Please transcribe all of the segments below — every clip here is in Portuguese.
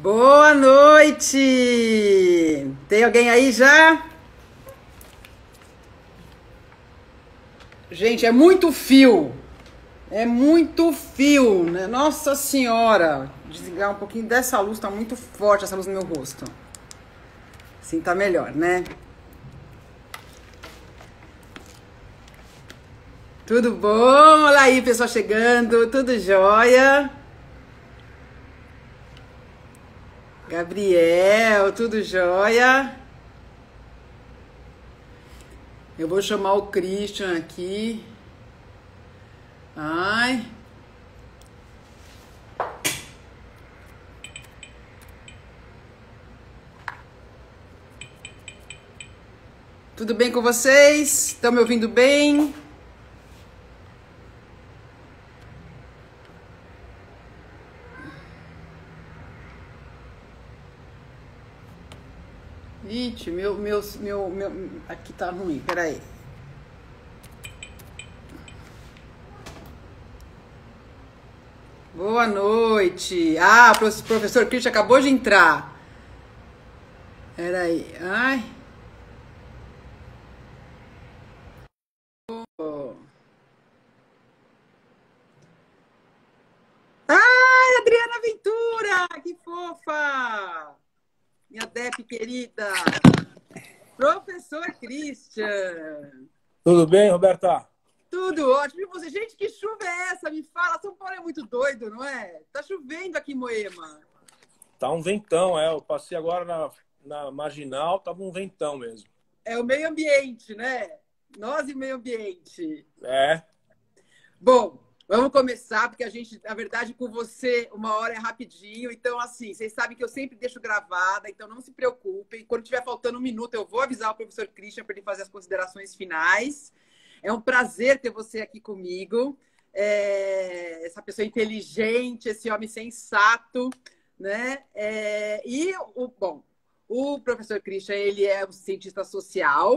Boa noite! Tem alguém aí já? Gente, é muito fio. É muito fio, né? Nossa Senhora! Desligar um pouquinho dessa luz, tá muito forte essa luz no meu rosto. Assim tá melhor, né? Tudo bom? Olha aí, pessoal chegando. Tudo jóia? Gabriel, tudo jóia? Eu vou chamar o Christian aqui. Ai. Tudo bem com vocês? Estão me ouvindo bem? Ixi, aqui tá ruim, peraí. Boa noite. Ah, o professor Christian acabou de entrar. Peraí, ai. Oh. Ai, Adriana Ventura, que fofa. Minha Dep querida. Professor Christian. Tudo bem, Roberta? Tudo ótimo. E você? Gente, que chuva é essa? Me fala. São Paulo é muito doido, não é? Tá chovendo aqui em Moema. Tá um ventão, é. Eu passei agora na Marginal, tava um ventão mesmo. É o meio ambiente, né? Nós e o meio ambiente. É. Bom, vamos começar, porque a gente, na verdade, com você, uma hora é rapidinho. Então, assim, vocês sabem que eu sempre deixo gravada, então não se preocupem. Quando tiver faltando um minuto, eu vou avisar o professor Christian para ele fazer as considerações finais. É um prazer ter você aqui comigo. Essa pessoa inteligente, esse homem sensato, né? O professor Christian, ele é um cientista social.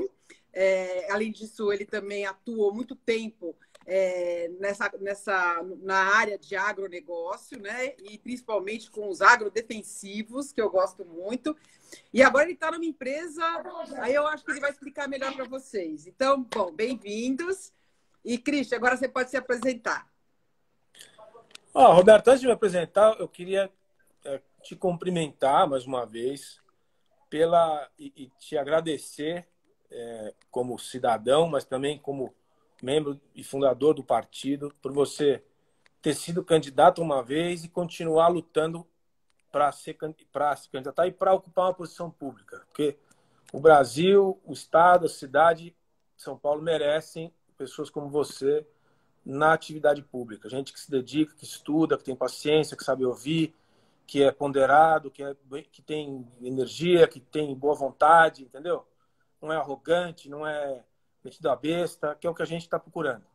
Além disso, ele também atuou muito tempo na área de agronegócio, né? E principalmente com os agrodefensivos, que eu gosto muito. E agora ele está numa empresa, aí eu acho que ele vai explicar melhor para vocês. Então, bom, bem-vindos. E, Christian, agora você pode se apresentar. Roberto, antes de me apresentar, eu queria te cumprimentar mais uma vez e te agradecer como cidadão, mas também como membro e fundador do partido, por você ter sido candidato uma vez e continuar lutando para se candidatar e para ocupar uma posição pública. Porque o Brasil, o Estado, a cidade de São Paulo merecem pessoas como você na atividade pública. Gente que se dedica, que estuda, que tem paciência, que sabe ouvir, que é ponderado, que tem energia, que tem boa vontade, entendeu? Não é arrogante, não é metido a besta, que é o que a gente está procurando.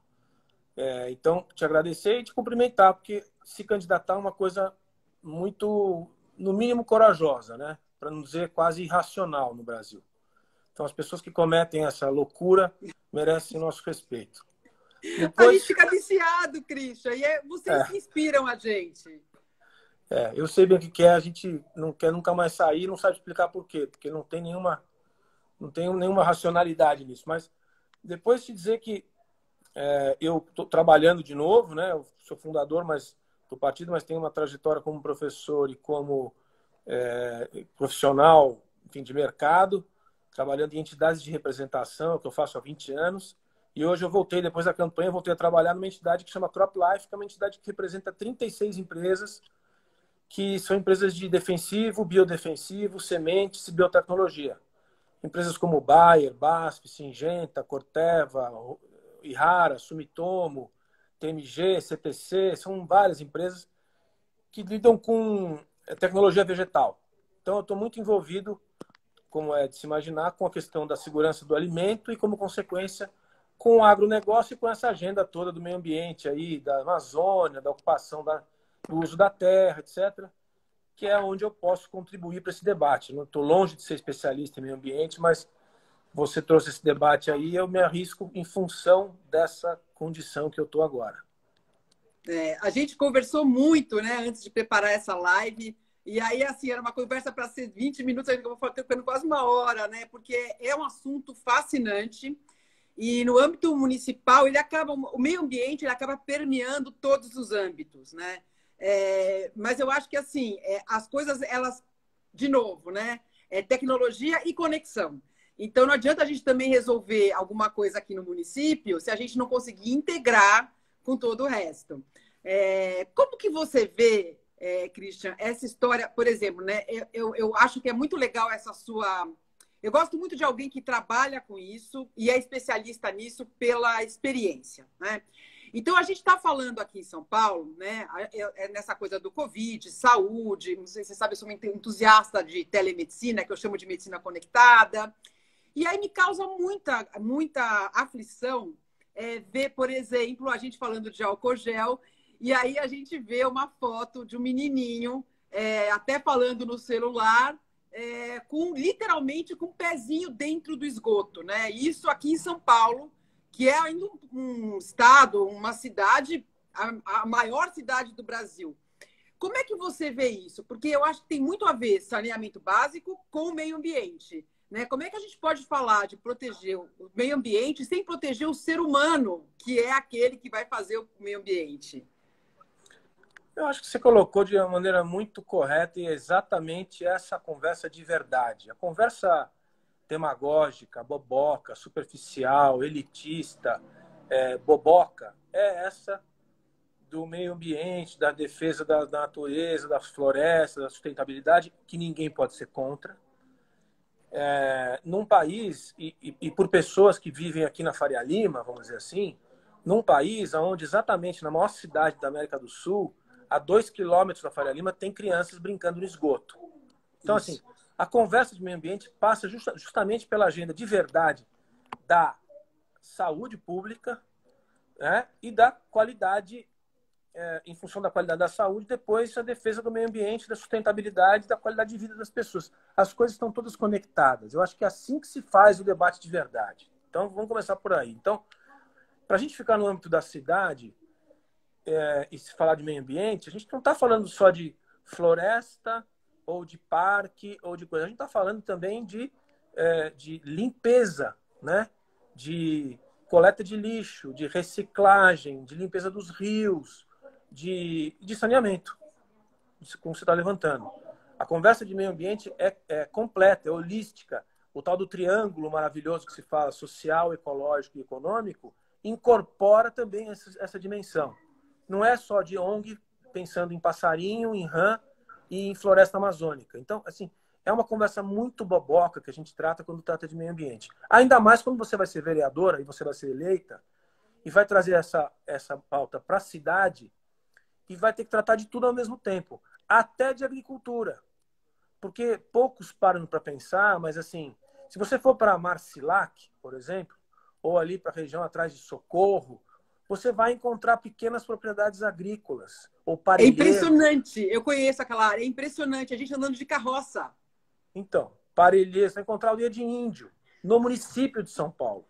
Então, te agradecer e te cumprimentar, porque se candidatar é uma coisa muito, no mínimo, corajosa, né? Para não dizer quase irracional no Brasil. Então, as pessoas que cometem essa loucura merecem nosso respeito. A gente fica viciado, Christian, e vocês que inspiram a gente. Eu sei bem o que é, a gente não quer nunca mais sair, não sabe explicar por quê, porque não tem nenhuma racionalidade nisso. Mas depois te dizer que eu estou trabalhando de novo, né? Eu sou fundador do partido, mas tenho uma trajetória como professor e como profissional, enfim, de mercado, trabalhando em entidades de representação, que eu faço há 20 anos. E hoje eu voltei, depois da campanha, voltei a trabalhar numa entidade que chama CropLife, que é uma entidade que representa 36 empresas, que são empresas de defensivo, biodefensivo, sementes e biotecnologia. Empresas como Bayer, BASF, Syngenta, Corteva, Ihara, Sumitomo, TMG, CTC, são várias empresas que lidam com tecnologia vegetal. Então, eu estou muito envolvido, como é de se imaginar, com a questão da segurança do alimento e, como consequência, com o agronegócio e com essa agenda toda do meio ambiente, aí, da Amazônia, da ocupação do uso da terra, etc., que é onde eu posso contribuir para esse debate. Não estou longe de ser especialista em meio ambiente, mas você trouxe esse debate aí, eu me arrisco em função dessa condição que eu estou agora. A gente conversou muito, né, antes de preparar essa live. E aí, assim, era uma conversa para ser 20 minutos, a gente acabou ficando quase uma hora, né? Porque é um assunto fascinante. E no âmbito municipal, o meio ambiente ele acaba permeando todos os âmbitos, né? Mas eu acho que, assim, as coisas, elas, de novo, né? Tecnologia e conexão. Então, não adianta a gente também resolver alguma coisa aqui no município se a gente não conseguir integrar com todo o resto. Como que você vê, Christian, essa história, por exemplo, né? Eu acho que é muito legal essa sua... Eu gosto muito de alguém que trabalha com isso e é especialista nisso pela experiência, né? Então, a gente está falando aqui em São Paulo, né, nessa coisa do Covid, saúde, não sei se você sabe, eu sou uma entusiasta de telemedicina, que eu chamo de medicina conectada. E aí me causa muita aflição ver, por exemplo, a gente falando de álcool gel, e aí a gente vê uma foto de um menininho, até falando no celular, literalmente com o pezinho dentro do esgoto, né? Isso aqui em São Paulo, que é ainda um estado, uma cidade, a maior cidade do Brasil. Como é que você vê isso? Porque eu acho que tem muito a ver saneamento básico com o meio ambiente, né? Como é que a gente pode falar de proteger o meio ambiente sem proteger o ser humano, que é aquele que vai fazer o meio ambiente? Eu acho que você colocou de uma maneira muito correta e exatamente essa conversa de verdade. A conversa demagógica, boboca, superficial, elitista, boboca, é essa do meio ambiente, da defesa da natureza, das florestas, da sustentabilidade, que ninguém pode ser contra. Num país, e por pessoas que vivem aqui na Faria Lima, vamos dizer assim, num país onde exatamente na maior cidade da América do Sul, a 2 quilômetros da Faria Lima, tem crianças brincando no esgoto. Então, assim, a conversa de meio ambiente passa justamente pela agenda de verdade da saúde pública, né, e da qualidade, em função da qualidade da saúde, depois a defesa do meio ambiente, da sustentabilidade, da qualidade de vida das pessoas. As coisas estão todas conectadas. Eu acho que é assim que se faz o debate de verdade. Então, vamos começar por aí. Então, para a gente ficar no âmbito da cidade e se falar de meio ambiente, a gente não está falando só de floresta ou de parque ou de coisa. A gente está falando também de limpeza, né? De coleta de lixo, de reciclagem, de limpeza dos rios, de saneamento, como você está levantando. A conversa de meio ambiente é completa, é holística. O tal do triângulo maravilhoso que se fala, social, ecológico e econômico, incorpora também essa dimensão. Não é só de ONG pensando em passarinho, em rã e em floresta amazônica. Então, assim, é uma conversa muito boboca que a gente trata quando trata de meio ambiente. Ainda mais quando você vai ser vereadora e você vai ser eleita e vai trazer essa pauta para a cidade e vai ter que tratar de tudo ao mesmo tempo, até de agricultura. Porque poucos param para pensar, mas assim, se você for para Marcilac, por exemplo, ou ali para a região atrás de Socorro, você vai encontrar pequenas propriedades agrícolas ou É parelheiros. impressionante. Eu conheço aquela área, é impressionante. A gente andando de carroça. Então, parelheiros, você vai encontrar aldeia de índio, no município de São Paulo.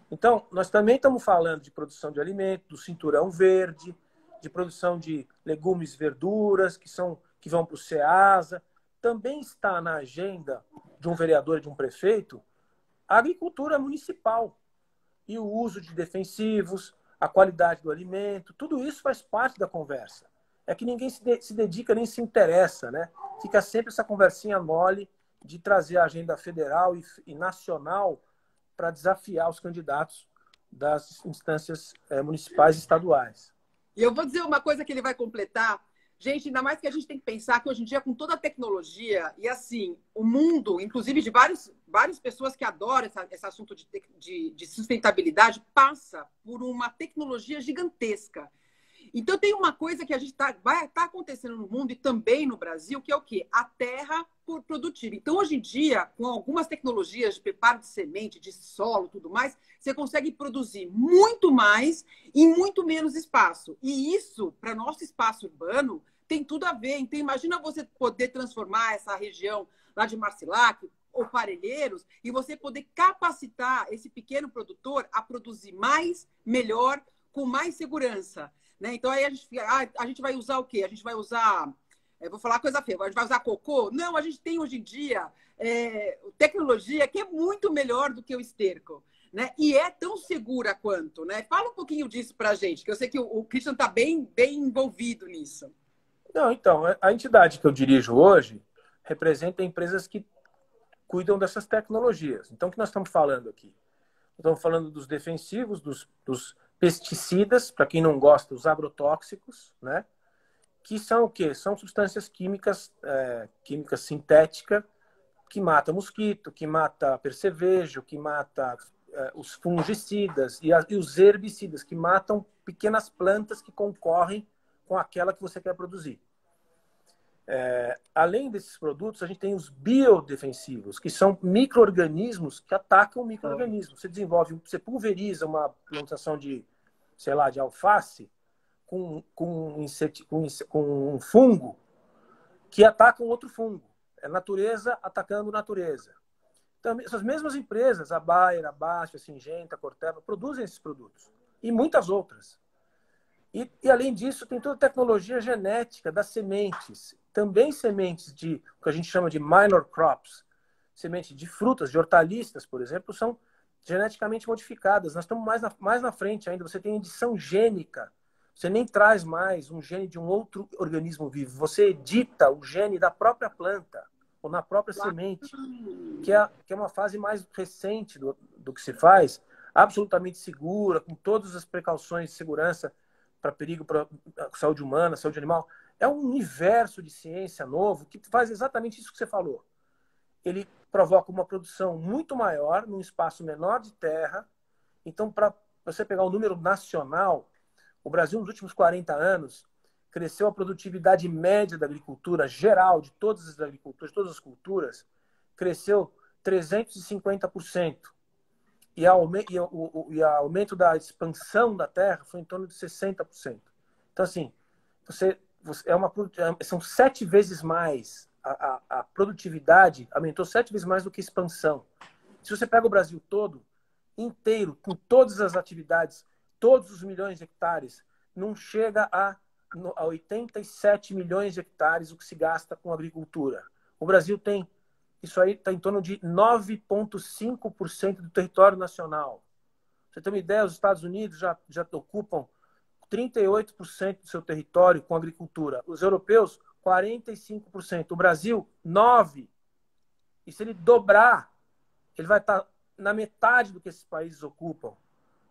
Então, nós também estamos falando de produção de alimentos, do cinturão verde, de produção de legumes e verduras que vão para o Ceasa. Também está na agenda de um vereador e de um prefeito a agricultura municipal e o uso de defensivos, a qualidade do alimento, tudo isso faz parte da conversa. É que ninguém se dedica nem se interessa, né? Fica sempre essa conversinha mole de trazer a agenda federal e nacional para desafiar os candidatos das instâncias municipais e estaduais. E eu vou dizer uma coisa que ele vai completar. Gente, ainda mais que a gente tem que pensar que hoje em dia, com toda a tecnologia, e assim, o mundo, inclusive de várias pessoas que adoram esse assunto de sustentabilidade, passa por uma tecnologia gigantesca. Então, tem uma coisa que vai estar acontecendo no mundo e também no Brasil, que é o quê? A terra produtiva. Então, hoje em dia, com algumas tecnologias de preparo de semente, de solo, tudo mais, você consegue produzir muito mais em muito menos espaço. E isso, para nosso espaço urbano, tem tudo a ver. Então, imagina você poder transformar essa região lá de Marcilac ou Parelheiros e você poder capacitar esse pequeno produtor a produzir mais, melhor, com mais segurança. Né? Então, aí a gente vai usar o quê? A gente vai usar vou falar coisa feia, a gente vai usar cocô? Não, a gente tem hoje em dia tecnologia que é muito melhor do que o esterco, né? E é tão segura quanto, né? Fala um pouquinho disso para a gente, que eu sei que o Christian está bem envolvido nisso. Não, então, a entidade que eu dirijo hoje representa empresas que cuidam dessas tecnologias. Então, o que nós estamos falando aqui? Estamos falando dos defensivos, dos pesticidas, para quem não gosta, os agrotóxicos, né? Que são o quê? São substâncias químicas, química sintética, que mata mosquito, que mata percevejo, que mata os fungicidas e os herbicidas, que matam pequenas plantas que concorrem com aquela que você quer produzir. Além desses produtos, a gente tem os biodefensivos, que são micro-organismos que atacam micro-organismos. Você pulveriza uma plantação de, sei lá, de alface com um fungo que ataca um outro fungo. É natureza atacando natureza. Então, essas mesmas empresas, a Bayer, a Basf, a Syngenta, a Corteva, produzem esses produtos. E muitas outras. E além disso, tem toda a tecnologia genética das sementes. Também sementes de o que a gente chama de minor crops. Sementes de frutas, de hortaliças, por exemplo, são geneticamente modificadas. Nós estamos mais na frente ainda. Você tem edição gênica. Você nem traz mais um gene de um outro organismo vivo. Você edita o gene da própria planta ou na própria semente, que é uma fase mais recente do que se faz, absolutamente segura, com todas as precauções de segurança para perigo para a saúde humana, saúde animal. É um universo de ciência novo que faz exatamente isso que você falou. Ele provoca uma produção muito maior, num espaço menor de terra. Então, para você pegar o número nacional, o Brasil, nos últimos 40 anos, cresceu a produtividade média da agricultura geral, de todas as agriculturas, de todas as culturas, cresceu 350%. E o aumento da expansão da terra foi em torno de 60%. Então, assim, são 7 vezes mais, a produtividade aumentou 7 vezes mais do que a expansão. Se você pega o Brasil todo, inteiro, com todas as atividades, todos os milhões de hectares, não chega a 87 milhões de hectares o que se gasta com agricultura. O Brasil tem, isso aí está em torno de 9,5% do território nacional. Pra você ter uma ideia, os Estados Unidos já ocupam 38% do seu território com agricultura. Os europeus, 45%. O Brasil, 9%. E se ele dobrar, ele vai estar na metade do que esses países ocupam.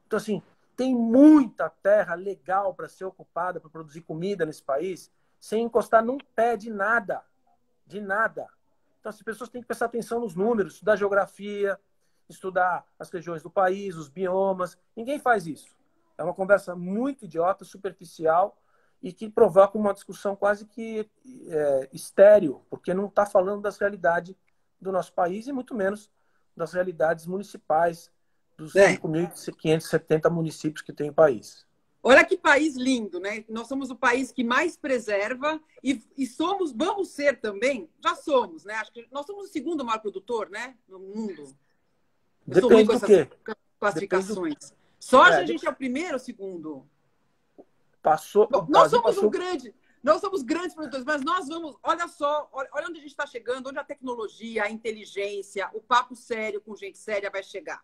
Então, assim, tem muita terra legal para ser ocupada, para produzir comida nesse país, sem encostar num pé de nada. De nada. Então, as pessoas têm que prestar atenção nos números, estudar geografia, estudar as regiões do país, os biomas. Ninguém faz isso. É uma conversa muito idiota, superficial, e que provoca uma discussão quase que estéril, porque não está falando das realidades do nosso país e muito menos das realidades municipais dos 5.570 municípios que tem o país. Olha que país lindo, né? Nós somos o país que mais preserva e vamos ser também, já somos, né? Acho que nós somos o segundo maior produtor, né? No mundo. Depende do quê? Classificações. Soja a gente é o primeiro ou segundo? Nós somos grandes produtores, mas nós vamos, olha só, olha onde a gente está chegando, onde a tecnologia, a inteligência, o papo sério com gente séria vai chegar.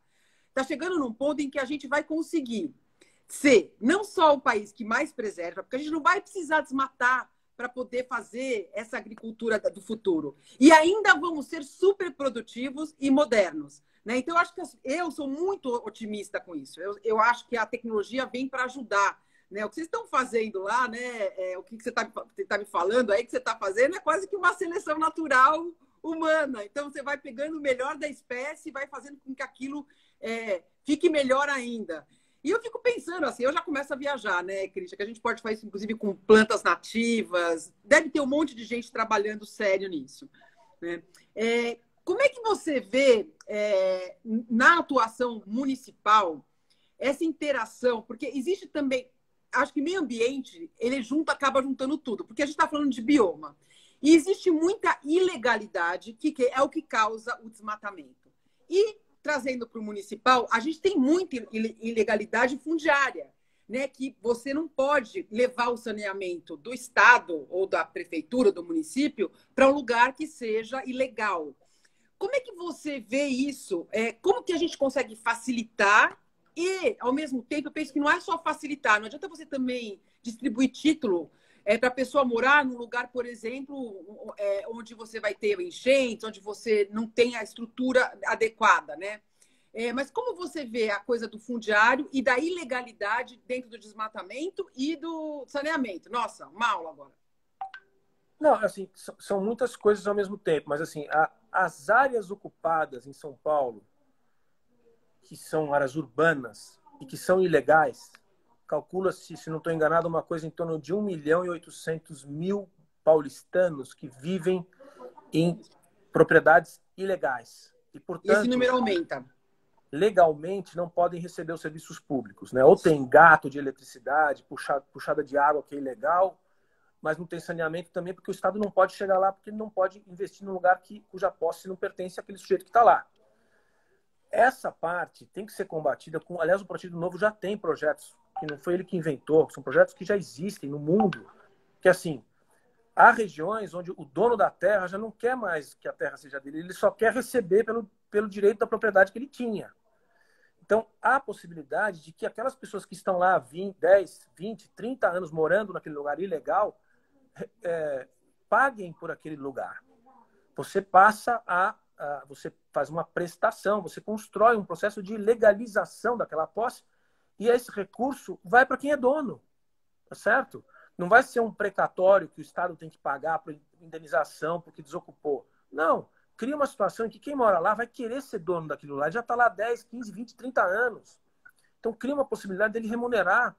Está chegando num ponto em que a gente vai conseguir ser não só o país que mais preserva, porque a gente não vai precisar desmatar para poder fazer essa agricultura do futuro. E ainda vamos ser super produtivos e modernos. Né? Então, eu sou muito otimista com isso. Eu acho que a tecnologia vem para ajudar. Né? O que vocês estão fazendo lá, né? O que você tá me falando aí que você está fazendo é quase que uma seleção natural humana. Então, você vai pegando o melhor da espécie e vai fazendo com que aquilo fique melhor ainda. E eu fico pensando assim, eu já começo a viajar, né, Christian? Que a gente pode fazer isso, inclusive, com plantas nativas. Deve ter um monte de gente trabalhando sério nisso. Né? Como é que você vê, na atuação municipal, essa interação? Porque existe também, acho que meio ambiente, ele acaba juntando tudo, porque a gente está falando de bioma. E existe muita ilegalidade, que é o que causa o desmatamento. E, trazendo para o municipal, a gente tem muita ilegalidade fundiária. né, que você não pode levar o saneamento do Estado ou da prefeitura, do município, para um lugar que seja ilegal. Como é que você vê isso? Como que a gente consegue facilitar e, ao mesmo tempo, eu penso que não é só facilitar, não adianta você também distribuir título para a pessoa morar num lugar, por exemplo, onde você vai ter enchentes, onde você não tem a estrutura adequada, né? Mas como você vê a coisa do fundiário e da ilegalidade dentro do desmatamento e do saneamento? Nossa, uma aula agora. Não, assim, são muitas coisas ao mesmo tempo, mas assim, as áreas ocupadas em São Paulo, que são áreas urbanas e que são ilegais, calcula-se, se não estou enganado, uma coisa em torno de 1.800.000 paulistanos que vivem em propriedades ilegais. E, portanto, esse número aumenta. Legalmente não podem receber os serviços públicos, né? Ou tem gato de eletricidade, puxada de água que é ilegal, mas não tem saneamento também, porque o Estado não pode chegar lá, porque ele não pode investir num lugar cuja posse não pertence àquele sujeito que está lá. Essa parte tem que ser combatida com... Aliás, o Partido Novo já tem projetos, que não foi ele que inventou, são projetos que já existem no mundo, que assim, há regiões onde o dono da terra já não quer mais que a terra seja dele, ele só quer receber pelo direito da propriedade que ele tinha. Então, há a possibilidade de que aquelas pessoas que estão lá 10, 20, 30 anos morando naquele lugar ilegal, paguem por aquele lugar. Você passa você faz uma prestação, você constrói um processo de legalização daquela posse e esse recurso vai para quem é dono, tá certo? Não vai ser um precatório que o Estado tem que pagar por indenização porque desocupou. Não, cria uma situação em que quem mora lá vai querer ser dono daquilo lá, já está lá 10, 15, 20, 30 anos. Então cria uma possibilidade dele remunerar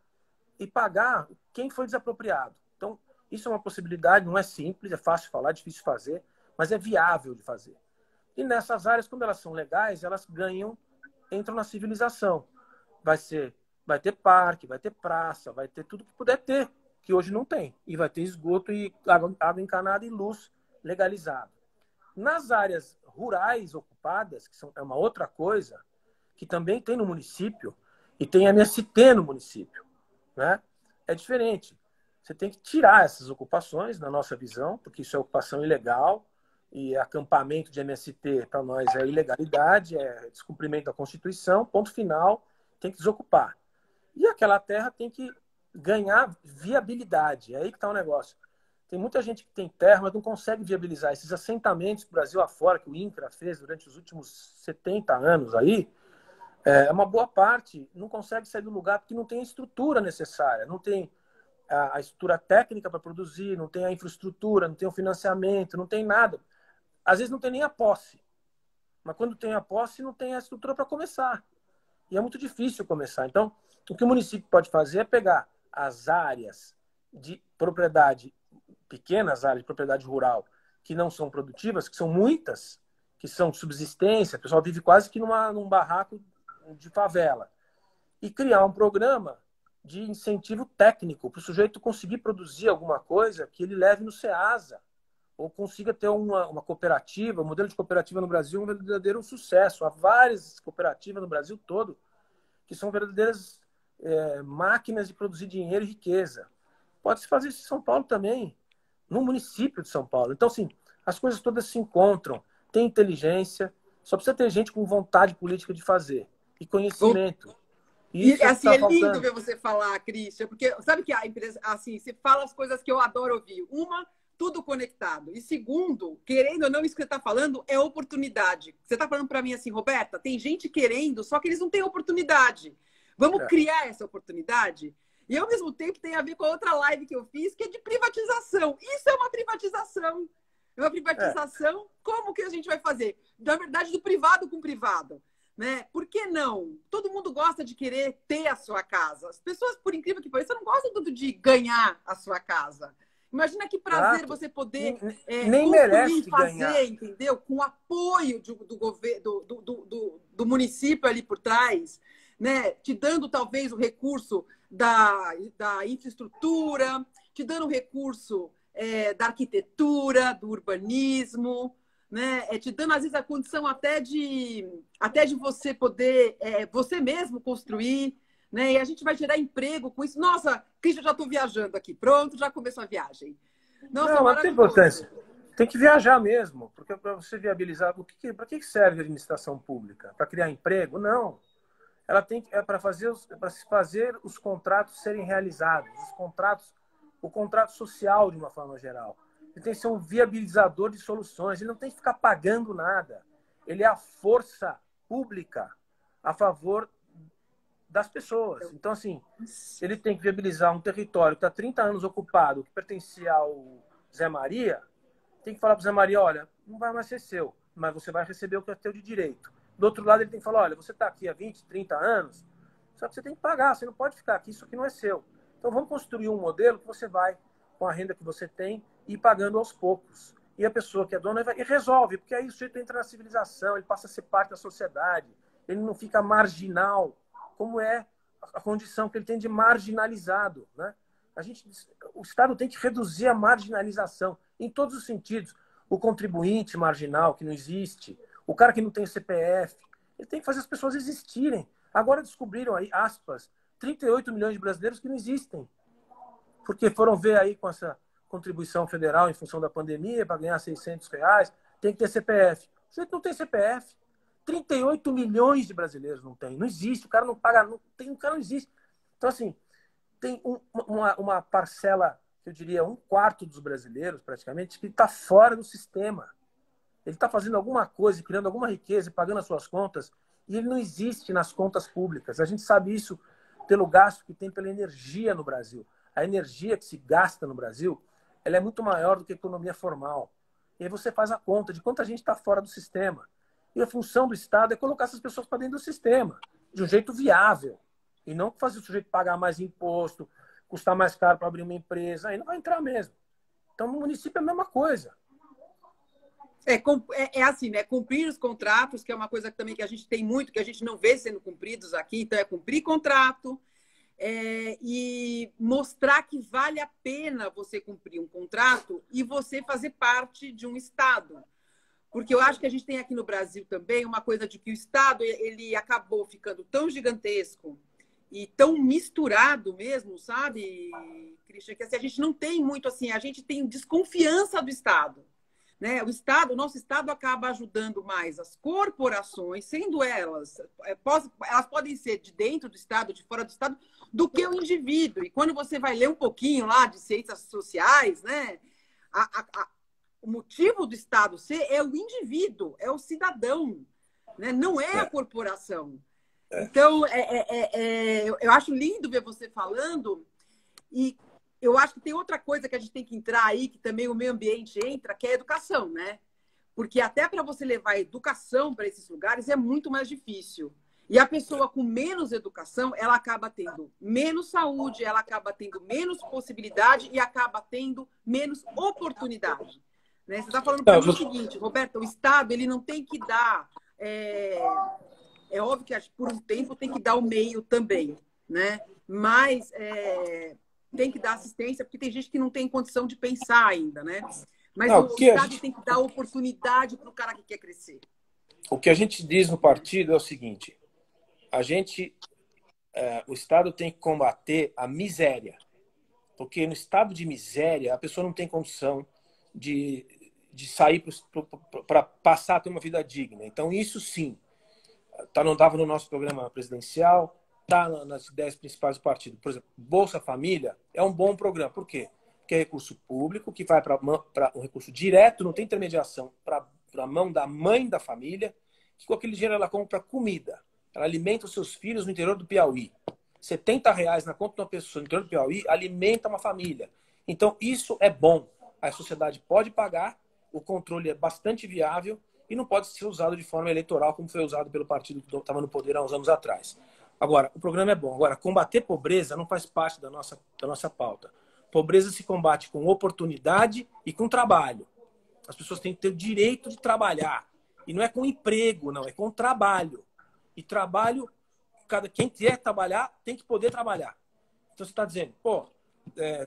e pagar quem foi desapropriado. Então, isso é uma possibilidade, não é simples, é fácil falar, difícil fazer, mas é viável de fazer. E nessas áreas, quando elas são legais, elas entram na civilização. Vai ter parque, vai ter praça, vai ter tudo que puder ter, que hoje não tem. E vai ter esgoto e água encanada e luz legalizada. Nas áreas rurais ocupadas, que é uma outra coisa, que também tem no município, e tem MST no município, né? É diferente. Você tem que tirar essas ocupações, na nossa visão, porque isso é ocupação ilegal, e acampamento de MST para nós é ilegalidade, é descumprimento da Constituição, ponto final, tem que desocupar. E aquela terra tem que ganhar viabilidade, é aí que está o negócio. Tem muita gente que tem terra, mas não consegue viabilizar. Esses assentamentos do Brasil afora, que o INCRA fez durante os últimos 70 anos aí, uma boa parte não consegue sair do lugar porque não tem a estrutura necessária, não tem a estrutura técnica para produzir, não tem a infraestrutura, não tem o financiamento, não tem nada. Às vezes não tem nem a posse. Mas quando tem a posse, não tem a estrutura para começar. E é muito difícil começar. Então, o que o município pode fazer é pegar as áreas de propriedade, pequenas áreas de propriedade rural, que não são produtivas, que são muitas, que são subsistência, o pessoal vive quase que num barraco de favela, e criar um programa de incentivo técnico para o sujeito conseguir produzir alguma coisa que ele leve no SEASA, ou consiga ter uma cooperativa. O modelo de cooperativa no Brasil é um verdadeiro sucesso. Há várias cooperativas no Brasil todo que são verdadeiras máquinas de produzir dinheiro e riqueza. Pode-se fazer isso em São Paulo também, no município de São Paulo. Então, assim, as coisas todas se encontram. Tem inteligência, só precisa ter gente com vontade política de fazer. E conhecimento. Isso assim, é lindo ver você falar, Christian, porque sabe que a empresa, assim, você fala as coisas que eu adoro ouvir. Uma, tudo conectado. E segundo, querendo ou não, isso que você está falando é oportunidade. Você está falando para mim assim, Roberta, tem gente querendo, só que eles não têm oportunidade. Vamos criar essa oportunidade? E, ao mesmo tempo, tem a ver com a outra live que eu fiz, que é de privatização. Isso é uma privatização. É uma privatização, como que a gente vai fazer? Na verdade, do privado com privado. Né? Por que não? Todo mundo gosta de querer ter a sua casa. As pessoas, por incrível que pareça, não gostam tanto de ganhar a sua casa. Imagina que prazer você poder nem merece fazer, ganhar. entendeu? Com o apoio do governo, do município ali por trás, né? Te dando talvez o recurso da infraestrutura, te dando o recurso da arquitetura, do urbanismo, né? Te dando, às vezes, a condição até de você poder você mesmo construir. né? E a gente vai gerar emprego com isso. Nossa, Cristian, já estou viajando aqui. Pronto, já começou a viagem. Nossa, Não, mas não tem importância. Tem que viajar mesmo, porque para você viabilizar, para que serve a administração pública? Para criar emprego? Não. Ela tem para fazer os contratos serem realizados, o contrato social de uma forma geral. Ele tem que ser um viabilizador de soluções, ele não tem que ficar pagando nada. Ele é a força pública a favor das pessoas. Então, assim, ele tem que viabilizar um território que está 30 anos ocupado, que pertencia ao Zé Maria, tem que falar para o Zé Maria, olha, não vai mais ser seu, mas você vai receber o que é teu de direito. Do outro lado, ele tem que falar, olha, você está aqui há 20, 30 anos, só que você tem que pagar, você não pode ficar aqui, isso aqui não é seu. Então, vamos construir um modelo que você vai, com a renda que você tem, ir pagando aos poucos. E a pessoa que é dona e resolve, porque aí o sujeito entra na civilização, ele passa a ser parte da sociedade, ele não fica marginal, como é a condição que ele tem de marginalizado, né? O Estado tem que reduzir a marginalização em todos os sentidos. O contribuinte marginal, que não existe, o cara que não tem CPF, ele tem que fazer as pessoas existirem. Agora descobriram aí, aspas, 38 milhões de brasileiros que não existem. Porque foram ver aí com essa contribuição federal em função da pandemia, para ganhar R$ 600, tem que ter CPF. O sujeito não tem CPF. 38 milhões de brasileiros não tem. Não existe, o cara não paga, o cara não existe. Então, assim, tem uma parcela, eu diria, 1/4 dos brasileiros, praticamente, que está fora do sistema. Ele está fazendo alguma coisa, criando alguma riqueza e pagando as suas contas, e ele não existe nas contas públicas. A gente sabe isso pelo gasto que tem pela energia no Brasil. A energia que se gasta no Brasil, ela é muito maior do que a economia formal. E aí você faz a conta de quanta gente está fora do sistema. E a função do Estado é colocar essas pessoas para dentro do sistema, de um jeito viável. E não fazer o sujeito pagar mais imposto, custar mais caro para abrir uma empresa. Aí não vai entrar mesmo. Então, no município é a mesma coisa. É assim, né? Cumprir os contratos, que é uma coisa também que a gente tem muito, que a gente não vê sendo cumpridos aqui. Então, é cumprir contrato e mostrar que vale a pena você cumprir um contrato e você fazer parte de um Estado. Porque eu acho que a gente tem aqui no Brasil também uma coisa de que o Estado ele acabou ficando tão gigantesco e tão misturado mesmo, sabe, Cristian, que assim, a gente não tem muito assim, a gente tem desconfiança do Estado, né? O nosso Estado acaba ajudando mais as corporações, sendo elas podem ser de dentro do Estado, de fora do Estado, do que o indivíduo. E quando você vai ler um pouquinho lá de ciências sociais, né, o motivo do Estado ser é o indivíduo, é o cidadão, né? Não é a corporação. Então, eu acho lindo ver você falando, e eu acho que tem outra coisa que a gente tem que entrar aí, que também o meio ambiente entra, que é a educação, né? Porque até para você levar a educação para esses lugares é muito mais difícil. E a pessoa com menos educação, ela acaba tendo menos saúde, ela acaba tendo menos possibilidade e acaba tendo menos oportunidade. Né? Você está falando para mim o seguinte, Roberto, o Estado ele não tem que dar... É óbvio que por um tempo tem que dar o meio também, né? Mas tem que dar assistência, porque tem gente que não tem condição de pensar ainda, né? Mas o Estado tem que dar oportunidade para o cara que quer crescer. O que a gente diz no partido é o seguinte, o Estado tem que combater a miséria, porque no estado de miséria a pessoa não tem condição de sair para passar a ter uma vida digna. Então, isso sim, não estava no nosso programa presidencial, está nas ideias principais do partido. Por exemplo, Bolsa Família é um bom programa. Por quê? Porque é recurso público, que vai para um recurso direto, não tem intermediação, para a mão da mãe da família, que com aquele dinheiro ela compra comida. Ela alimenta os seus filhos no interior do Piauí. R$70 na conta de uma pessoa no interior do Piauí alimenta uma família. Então, isso é bom. A sociedade pode pagar, o controle é bastante viável e não pode ser usado de forma eleitoral, como foi usado pelo partido que estava no poder há uns anos atrás. Agora, o programa é bom. Agora, combater pobreza não faz parte da nossa pauta. Pobreza se combate com oportunidade e com trabalho. As pessoas têm que ter o direito de trabalhar. E não é com emprego, não. É com trabalho. E trabalho, quem quer trabalhar, tem que poder trabalhar. Então, você está dizendo,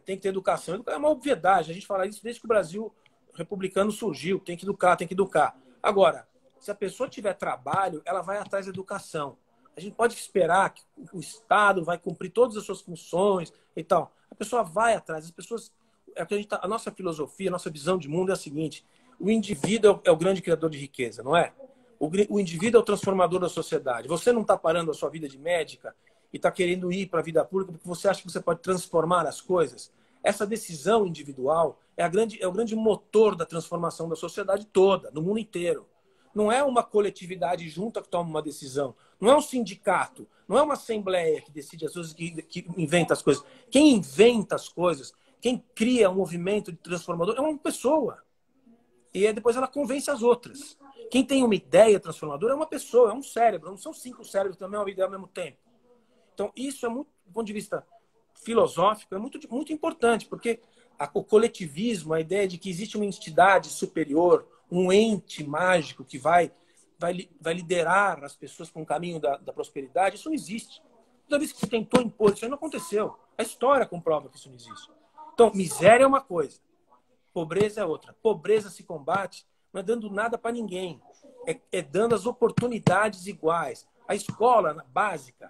tem que ter educação. É uma obviedade. A gente fala isso desde que o Brasil republicano surgiu. Tem que educar, tem que educar. Agora, se a pessoa tiver trabalho, ela vai atrás da educação. A gente pode esperar que o Estado vai cumprir todas as suas funções e tal. A pessoa vai atrás. As pessoas... A nossa filosofia, a nossa visão de mundo é a seguinte: o indivíduo é o grande criador de riqueza, não é? O indivíduo é o transformador da sociedade. Você não está parando a sua vida de médica e está querendo ir para a vida pública porque você acha que você pode transformar as coisas. Essa decisão individual é o grande motor da transformação da sociedade toda, no mundo inteiro. Não é uma coletividade junta que toma uma decisão. Não é um sindicato. Não é uma assembleia que decide as coisas, que inventa as coisas. Quem inventa as coisas, quem cria um movimento de transformador é uma pessoa. E depois ela convence as outras. Quem tem uma ideia transformadora é uma pessoa, é um cérebro. Não são 5 cérebros também, uma ideia ao mesmo tempo. Então, isso é muito, do ponto de vista filosófico, é muito importante, porque o coletivismo, a ideia de que existe uma entidade superior, um ente mágico que vai liderar as pessoas para um caminho da prosperidade, isso não existe. Toda vez que se tentou impor, isso aí não aconteceu. A história comprova que isso não existe. Então, miséria é uma coisa, pobreza é outra. Pobreza se combate não é dando nada para ninguém, é dando as oportunidades iguais. A escola básica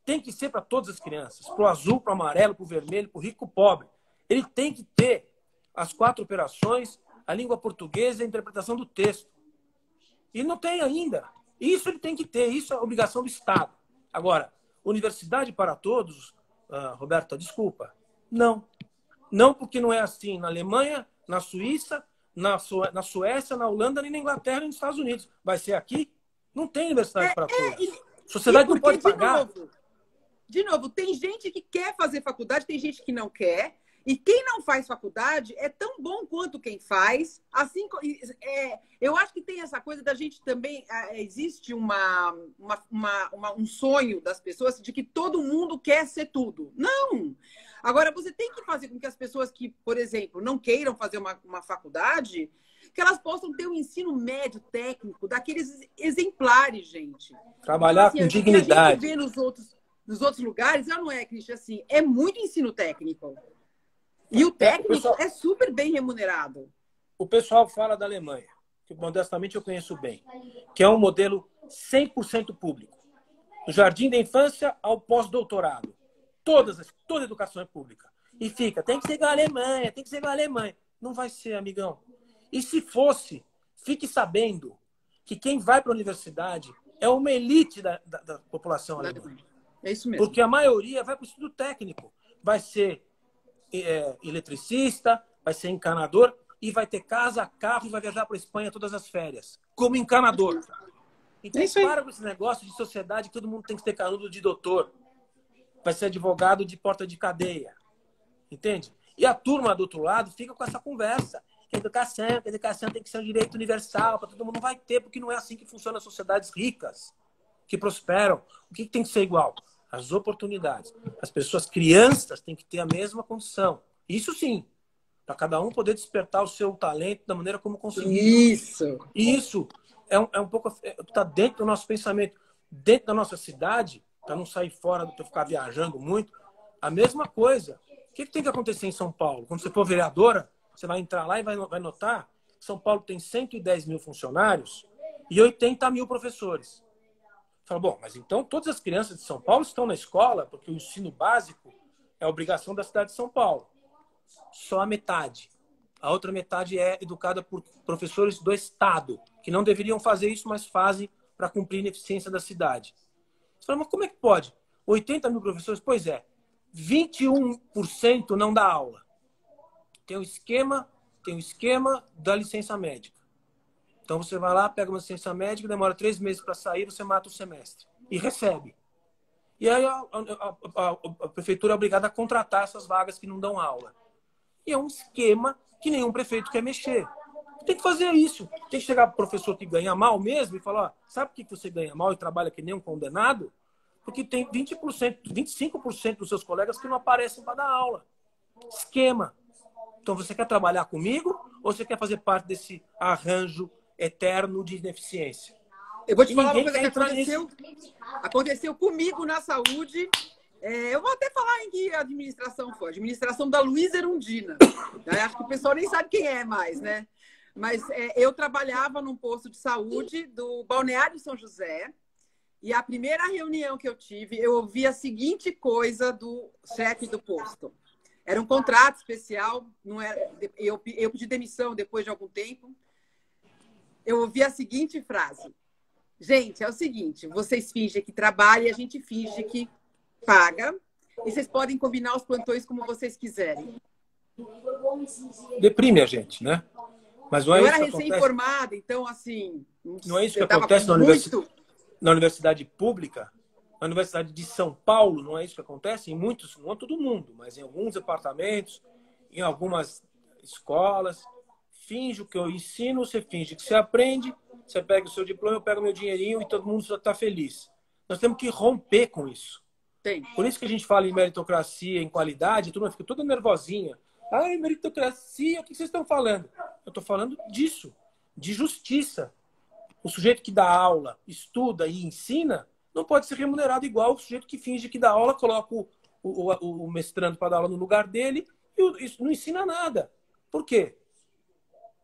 tem que ser para todas as crianças, para o azul, para o amarelo, para o vermelho, para o rico, para o pobre. Ele tem que ter as 4 operações, a língua portuguesa e a interpretação do texto. E não tem ainda. Isso ele tem que ter, isso é obrigação do Estado. Agora, universidade para todos, Roberta, desculpa, não. Não, porque não é assim na Alemanha, na Suíça, na Suécia, na Holanda, nem na Inglaterra, nem nos Estados Unidos. Vai ser aqui? Não tem universidade para todos. A sociedade não pode pagar. De novo, tem gente que quer fazer faculdade, tem gente que não quer. E quem não faz faculdade é tão bom quanto quem faz. Assim, eu acho que tem essa coisa da gente também... Existe um sonho das pessoas de que todo mundo quer ser tudo. Não! Agora, você tem que fazer com que as pessoas que, por exemplo, não queiram fazer uma faculdade, que elas possam ter um ensino médio técnico daqueles exemplares, gente. Trabalhar então, assim, com dignidade. O que a gente vê nos outros lugares, não é, Cristian, assim, é muito ensino técnico. E o técnico é super bem remunerado. O pessoal fala da Alemanha, que modestamente eu conheço bem, que é um modelo 100% público. Do jardim da infância ao pós-doutorado. Toda a educação é pública. E tem que ser igual a Alemanha, tem que ser igual a Alemanha. Não vai ser, amigão. E se fosse, fique sabendo que quem vai para a universidade é uma elite da população alemã. É isso mesmo. Porque a maioria vai para o estudo técnico. Vai ser eletricista, vai ser encanador e vai ter casa, carro e vai viajar para a Espanha todas as férias. Como encanador. Então, para com esse negócio de sociedade que todo mundo tem que ter canudo de doutor. Vai ser advogado de porta de cadeia. Entende? E a turma do outro lado fica com essa conversa. Que a educação tem que ser um direito universal para todo mundo. Não vai ter, porque não é assim que funcionam as sociedades ricas, que prosperam. O que tem que ser igual? As oportunidades. As pessoas, crianças, têm que ter a mesma condição. Isso sim. Para cada um poder despertar o seu talento da maneira como conseguir. Isso é um pouco... Está dentro do nosso pensamento. Dentro da nossa cidade... para não sair fora, para ficar viajando muito. A mesma coisa. O que tem que acontecer em São Paulo? Quando você for vereadora, você vai entrar lá e vai notar que São Paulo tem 110 mil funcionários e 80 mil professores. Fala, bom, mas então todas as crianças de São Paulo estão na escola, porque o ensino básico é obrigação da cidade de São Paulo. Só a metade. A outra metade é educada por professores do Estado, que não deveriam fazer isso, mas fazem para cumprir a ineficiência da cidade. Você fala, mas como é que pode? 80 mil professores? Pois é, 21% não dá aula. Tem um esquema da licença médica. Então você vai lá, pega uma licença médica, demora 3 meses para sair, você mata o semestre. E recebe. E aí a prefeitura é obrigada a contratar essas vagas que não dão aula. E é um esquema que nenhum prefeito quer mexer. Tem que fazer isso. Tem que chegar para o professor que ganha mal mesmo e falar, ó, sabe por que você ganha mal e trabalha que nem um condenado? Porque tem 20%, 25% dos seus colegas que não aparecem para dar aula. Esquema. Então, você quer trabalhar comigo ou você quer fazer parte desse arranjo eterno de ineficiência? Eu vou te falar uma coisa que aconteceu comigo na saúde. Eu vou até falar em que administração foi. A administração da Luísa Erundina. Acho que o pessoal nem sabe quem é mais, né? Mas eu trabalhava num posto de saúde do Balneário São José E a primeira reunião que eu tive, eu ouvi a seguinte coisa do chefe do posto. Era um contrato especial, não era, eu pedi demissão depois de algum tempo. Eu ouvi a seguinte frase. Gente, é o seguinte, vocês fingem que trabalham e a gente finge que paga. E vocês podem combinar os plantões como vocês quiserem. Deprime a gente, né? Mas não é eu isso era que acontece. recém-formada, então, assim... Não é isso que eu tava acontece muito... na universidade pública? Na Universidade de São Paulo, não é isso que acontece? Em muitos, não todo mundo, mas em alguns departamentos, em algumas escolas. Finge o que eu ensino, você finge que você aprende, você pega o seu diploma, eu pego meu dinheirinho e todo mundo só está feliz. Nós temos que romper com isso. Tem. Por isso que a gente fala em meritocracia, em qualidade, todo mundo fica toda nervosinha. Ai, meritocracia, o que vocês estão falando? Eu estou falando disso, de justiça. O sujeito que dá aula, estuda e ensina, não pode ser remunerado igual o sujeito que finge que dá aula, coloca o mestrando para dar aula no lugar dele e não ensina nada. Por quê?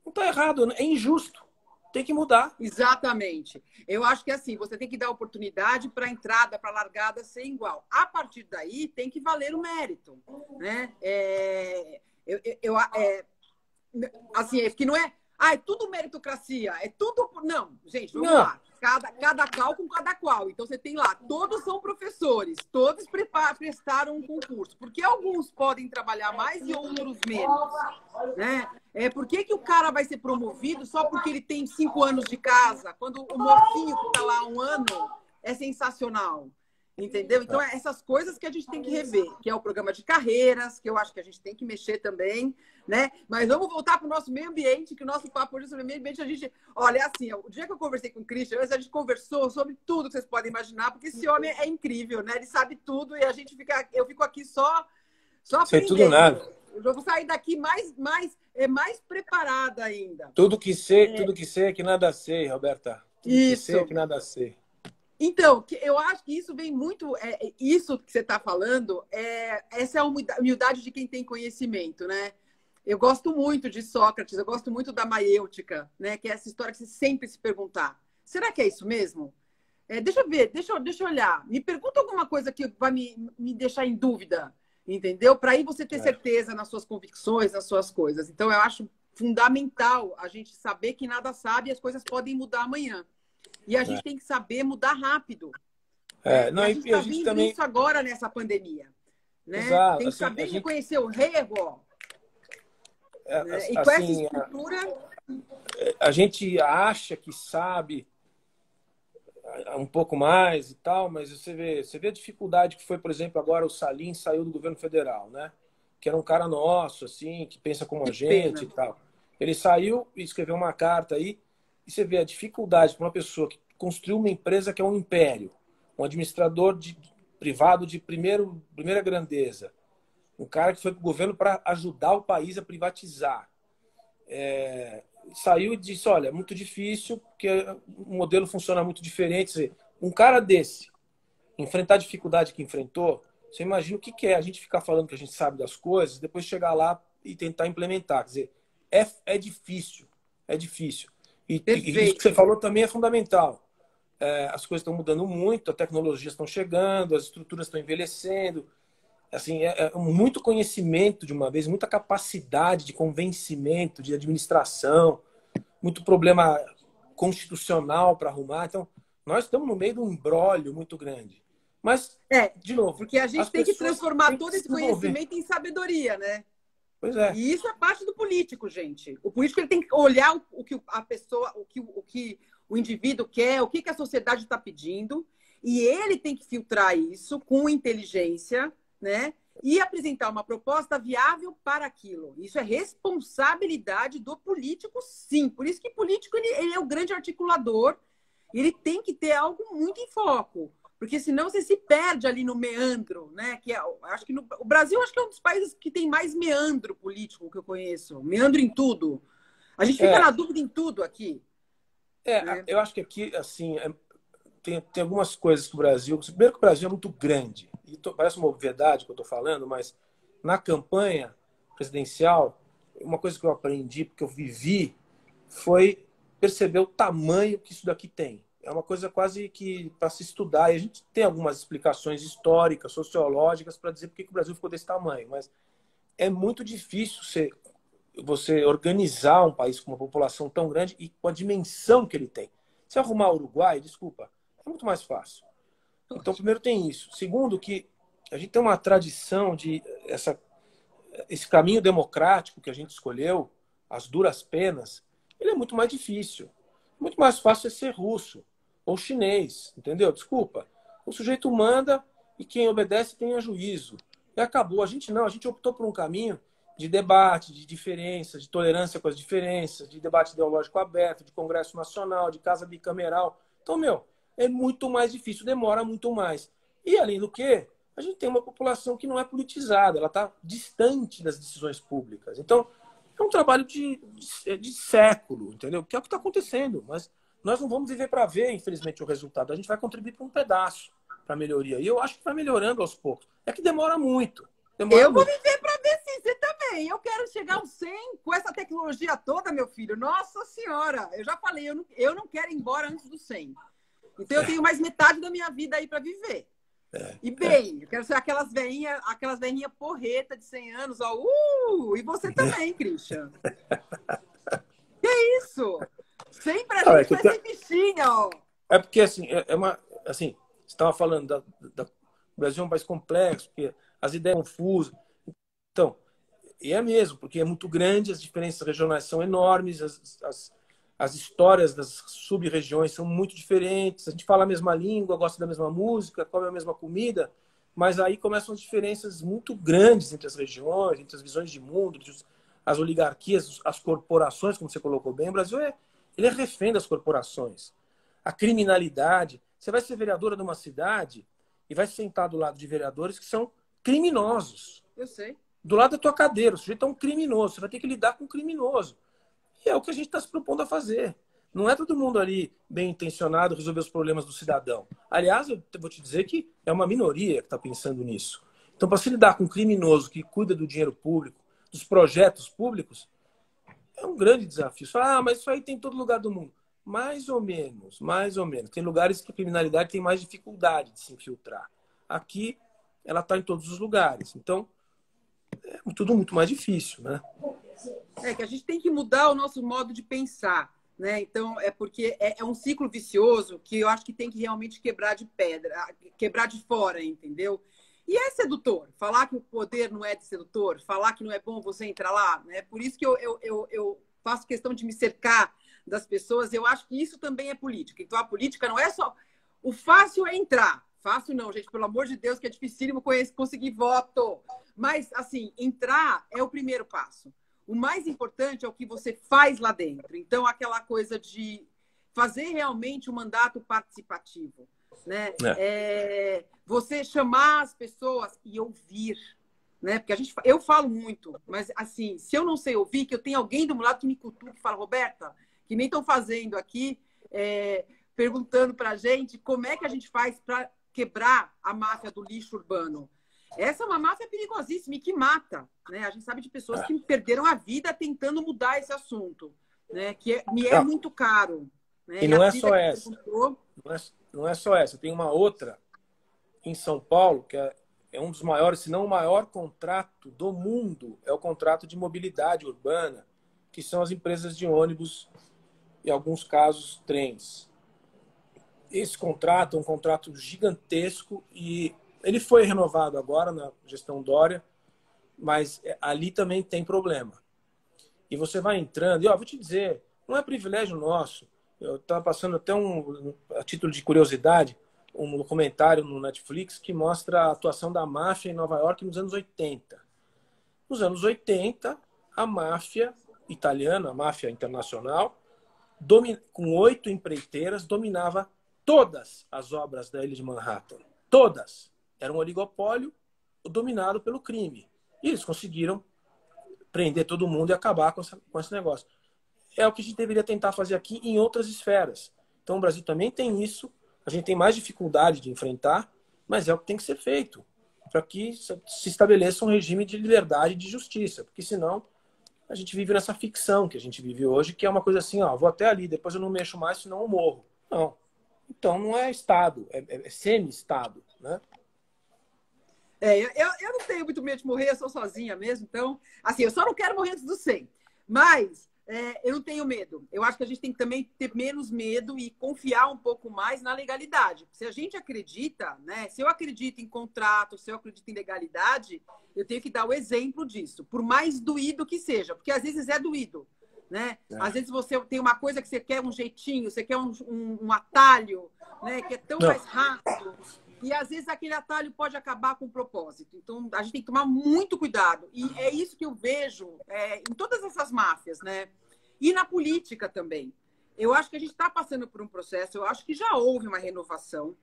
Não está errado, é injusto. Tem que mudar. Exatamente. Eu acho que assim, você tem que dar oportunidade para a entrada, para a largada ser igual. A partir daí, tem que valer o mérito. Né? Assim, é que não é... Ah, é tudo meritocracia, é tudo... Não, gente, vamos lá. Cada qual com cada qual. Então, você tem lá, todos são professores, todos prestaram um concurso. Por que alguns podem trabalhar mais e outros menos? Né? Por que o cara vai ser promovido só porque ele tem 5 anos de casa, quando o mocinho que está lá há 1 ano é sensacional? Entendeu? Então, essas coisas que a gente tem que rever, que é o programa de carreiras, que eu acho que a gente tem que mexer também, né? Mas vamos voltar para o nosso meio ambiente, que o nosso papo hoje sobre meio ambiente, a gente... Olha, assim, o dia que eu conversei com o Christian, a gente conversou sobre tudo que vocês podem imaginar, porque esse homem é incrível, né? Ele sabe tudo e eu fico aqui só aprendendo. Sei tudo nada. Eu vou sair daqui mais preparada ainda. Tudo que sei é que nada sei, Roberta. Tudo Isso. Que sei é que nada sei. Então, eu acho que isso vem muito... isso que você está falando, essa é a humildade de quem tem conhecimento, né? Eu gosto muito de Sócrates, eu gosto muito da maiêutica, né? Que é essa história que você sempre se perguntar. Será que é isso mesmo? Deixa eu ver, deixa eu olhar. Me pergunta alguma coisa que vai me deixar em dúvida, entendeu? Para aí você ter certeza nas suas convicções, nas suas coisas. Então, eu acho fundamental a gente saber que nada sabe e as coisas podem mudar amanhã. E a gente tem que saber mudar rápido. Não, a gente está vendo também... isso agora nessa pandemia. Né? Exato, tem que saber reconhecer o rego. E com essa estrutura... A gente acha que sabe um pouco mais e tal, mas você vê a dificuldade que foi, por exemplo, agora o Salim saiu do governo federal, né? Que era um cara nosso, assim, que pensa como a gente e tal. Ele saiu e escreveu uma carta aí. E você vê a dificuldade para uma pessoa que construiu uma empresa que é um império, um administrador privado de primeira grandeza, um cara que foi para o governo para ajudar o país a privatizar. Saiu e disse, olha, é muito difícil, porque o modelo funciona muito diferente. Quer dizer, um cara desse, enfrentar a dificuldade que enfrentou, você imagina o que é a gente ficar falando que a gente sabe das coisas, depois chegar lá e tentar implementar. Quer dizer, é difícil, é difícil. E isso que você falou também é fundamental. As coisas estão mudando muito, as tecnologias estão chegando, as estruturas estão envelhecendo. Assim, muito conhecimento de uma vez, muita capacidade de convencimento, de administração, muito problema constitucional para arrumar. Então, nós estamos no meio de um imbróglio muito grande. Mas, de novo... Porque a gente tem que transformar todo esse conhecimento em sabedoria, né? Pois é. E isso é parte do político, gente. O político ele tem que olhar o que a pessoa, o que o indivíduo quer, o que a sociedade está pedindo, e ele tem que filtrar isso com inteligência, né? E apresentar uma proposta viável para aquilo. Isso é responsabilidade do político, sim. Por isso que o político ele é o grande articulador. Ele tem que ter algo muito em foco. Porque senão você se perde ali no meandro, né? Acho que o Brasil acho que é um dos países que tem mais meandro político que eu conheço. Meandro em tudo. A gente fica na dúvida em tudo aqui. Né? Eu acho que aqui, assim, tem algumas coisas que o Brasil... Primeiro que o Brasil é muito grande. E parece uma obviedade que eu estou falando, mas na campanha presidencial, uma coisa que eu aprendi, porque eu vivi, foi perceber o tamanho que isso daqui tem. é uma coisa quase que para se estudar. E a gente tem algumas explicações históricas, sociológicas, para dizer por que o Brasil ficou desse tamanho. Mas é muito difícil você organizar um país com uma população tão grande e com a dimensão que ele tem. Se arrumar o Uruguai, desculpa, é muito mais fácil. Então, primeiro tem isso. Segundo, que a gente tem uma tradição de esse caminho democrático que a gente escolheu, as duras penas, ele é muito mais difícil. Muito mais fácil é ser russo ou chinês, entendeu? Desculpa. O sujeito manda e quem obedece tenha juízo. E acabou. A gente não, a gente optou por um caminho de debate, de diferenças, de tolerância com as diferenças, de debate ideológico aberto, de Congresso Nacional, de casa bicameral. Então, é muito mais difícil, demora muito mais. E, além do que, a gente tem uma população que não é politizada, ela está distante das decisões públicas. Então, é um trabalho de século, entendeu? Que é o que está acontecendo. Mas nós não vamos viver para ver, infelizmente, o resultado. A gente vai contribuir para um pedaço para a melhoria. E eu acho que vai melhorando aos poucos. É que demora muito. Eu vou viver para ver sim, você também. Eu quero chegar aos 100 com essa tecnologia toda, meu filho. Nossa Senhora! Eu já falei, eu não quero ir embora antes dos 100. Então, eu tenho mais metade da minha vida aí para viver. E bem, eu quero ser aquelas velhinhas porreta de 100 anos, ó. E você também, Christian. Que isso? Sempre a gente vai ser bichinha, ó. É porque, assim, assim, você estava falando o Brasil é um país complexo, porque as ideias são confusas. Então, e é mesmo, porque é muito grande, as diferenças regionais são enormes, as histórias das sub-regiões são muito diferentes, a gente fala a mesma língua, gosta da mesma música, come a mesma comida, mas aí começam as diferenças muito grandes entre as regiões, entre as visões de mundo, entre as oligarquias, as corporações, como você colocou bem. O Brasil ele é refém das corporações. A criminalidade. Você vai ser vereadora de uma cidade e vai sentar do lado de vereadores que são criminosos. Eu sei. Do lado da tua cadeira, o sujeito é um criminoso, você vai ter que lidar com um criminoso. E é o que a gente está se propondo a fazer. Não é todo mundo ali bem intencionado resolver os problemas do cidadão. Aliás, eu vou te dizer que é uma minoria que está pensando nisso. Então, para se lidar com um criminoso que cuida do dinheiro público, dos projetos públicos, é um grande desafio. Você fala, mas isso aí tem em todo lugar do mundo. Mais ou menos, mais ou menos. Tem lugares que a criminalidade tem mais dificuldade de se infiltrar. Aqui, ela está em todos os lugares. Então, é tudo muito mais difícil, né? É que a gente tem que mudar o nosso modo de pensar, né? Então, é porque é um ciclo vicioso que eu acho que tem que realmente quebrar de pedra, quebrar de fora, entendeu? E é sedutor. Falar que o poder não é de sedutor, falar que não é bom você entrar lá, né? Por isso que eu faço questão de me cercar das pessoas. Eu acho que isso também é política. Então, a política não é só... O fácil é entrar. Fácil não, gente, pelo amor de Deus, que é dificílimo conseguir voto. Mas, assim, entrar é o primeiro passo. O mais importante é o que você faz lá dentro. Então, aquela coisa de fazer realmente um mandato participativo, né? Você chamar as pessoas e ouvir, né? Porque eu falo muito, mas, assim, se eu não sei ouvir, que eu tenho alguém do meu lado que me cutuca e fala, Roberta, que nem estão fazendo aqui, perguntando para a gente como é que a gente faz para quebrar a máfia do lixo urbano. Essa é uma máfia perigosíssima e que mata, né? A gente sabe de pessoas que perderam a vida tentando mudar esse assunto, né? Que me é muito caro. Né? E não é só essa. Não é só essa. Tem uma outra em São Paulo, que é um dos maiores, se não o maior contrato do mundo, é o contrato de mobilidade urbana, que são as empresas de ônibus e, em alguns casos, trens. Esse contrato é um contrato gigantesco e ele foi renovado agora na gestão Dória, mas ali também tem problema. E você vai entrando, e vou te dizer, não é privilégio nosso. Eu estava passando até a título de curiosidade, um documentário no Netflix que mostra a atuação da máfia em Nova York nos anos 80. Nos anos 80, a máfia italiana, a máfia internacional, com 8 empreiteiras, dominava todas as obras da ilha de Manhattan. Todas. Era um oligopólio dominado pelo crime. E eles conseguiram prender todo mundo e acabar com esse negócio. É o que a gente deveria tentar fazer aqui em outras esferas. Então o Brasil também tem isso. A gente tem mais dificuldade de enfrentar, mas é o que tem que ser feito para que se estabeleça um regime de liberdade e de justiça. Porque senão a gente vive nessa ficção que a gente vive hoje, que é uma coisa assim, vou até ali, depois eu não mexo mais, senão eu morro. Não. Então não é Estado, é semi-Estado, né? Eu não tenho muito medo de morrer, eu sou sozinha mesmo, então, assim, eu só não quero morrer antes dos 100. Mas eu não tenho medo. Eu acho que a gente tem que também ter menos medo e confiar um pouco mais na legalidade. Se a gente acredita, né? Se eu acredito em contrato, se eu acredito em legalidade, eu tenho que dar o exemplo disso, por mais doído que seja, porque às vezes é doído, né? Às vezes você tem uma coisa que você quer um jeitinho, você quer um atalho, né? Que é tão Não, mais rápido. E às vezes aquele atalho pode acabar com o propósito. Então a gente tem que tomar muito cuidado. E é isso que eu vejo em todas essas máfias, né? E na política também. Eu acho que a gente está passando por um processo, eu acho que já houve uma renovação.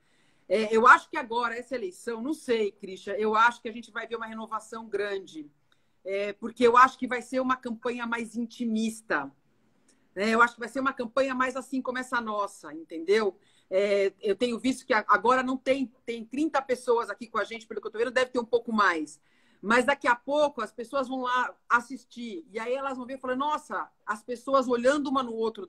Eu acho que agora, essa eleição, não sei, Christian, eu acho que a gente vai ver uma renovação grande. Porque eu acho que vai ser uma campanha mais intimista. Eu acho que vai ser uma campanha mais assim como essa nossa, entendeu? Eu tenho visto que agora não tem 30 pessoas aqui com a gente, pelo que eu estou vendo, deve ter um pouco mais. Mas daqui a pouco as pessoas vão lá assistir. E aí elas vão ver e falar, nossa, as pessoas olhando uma no olho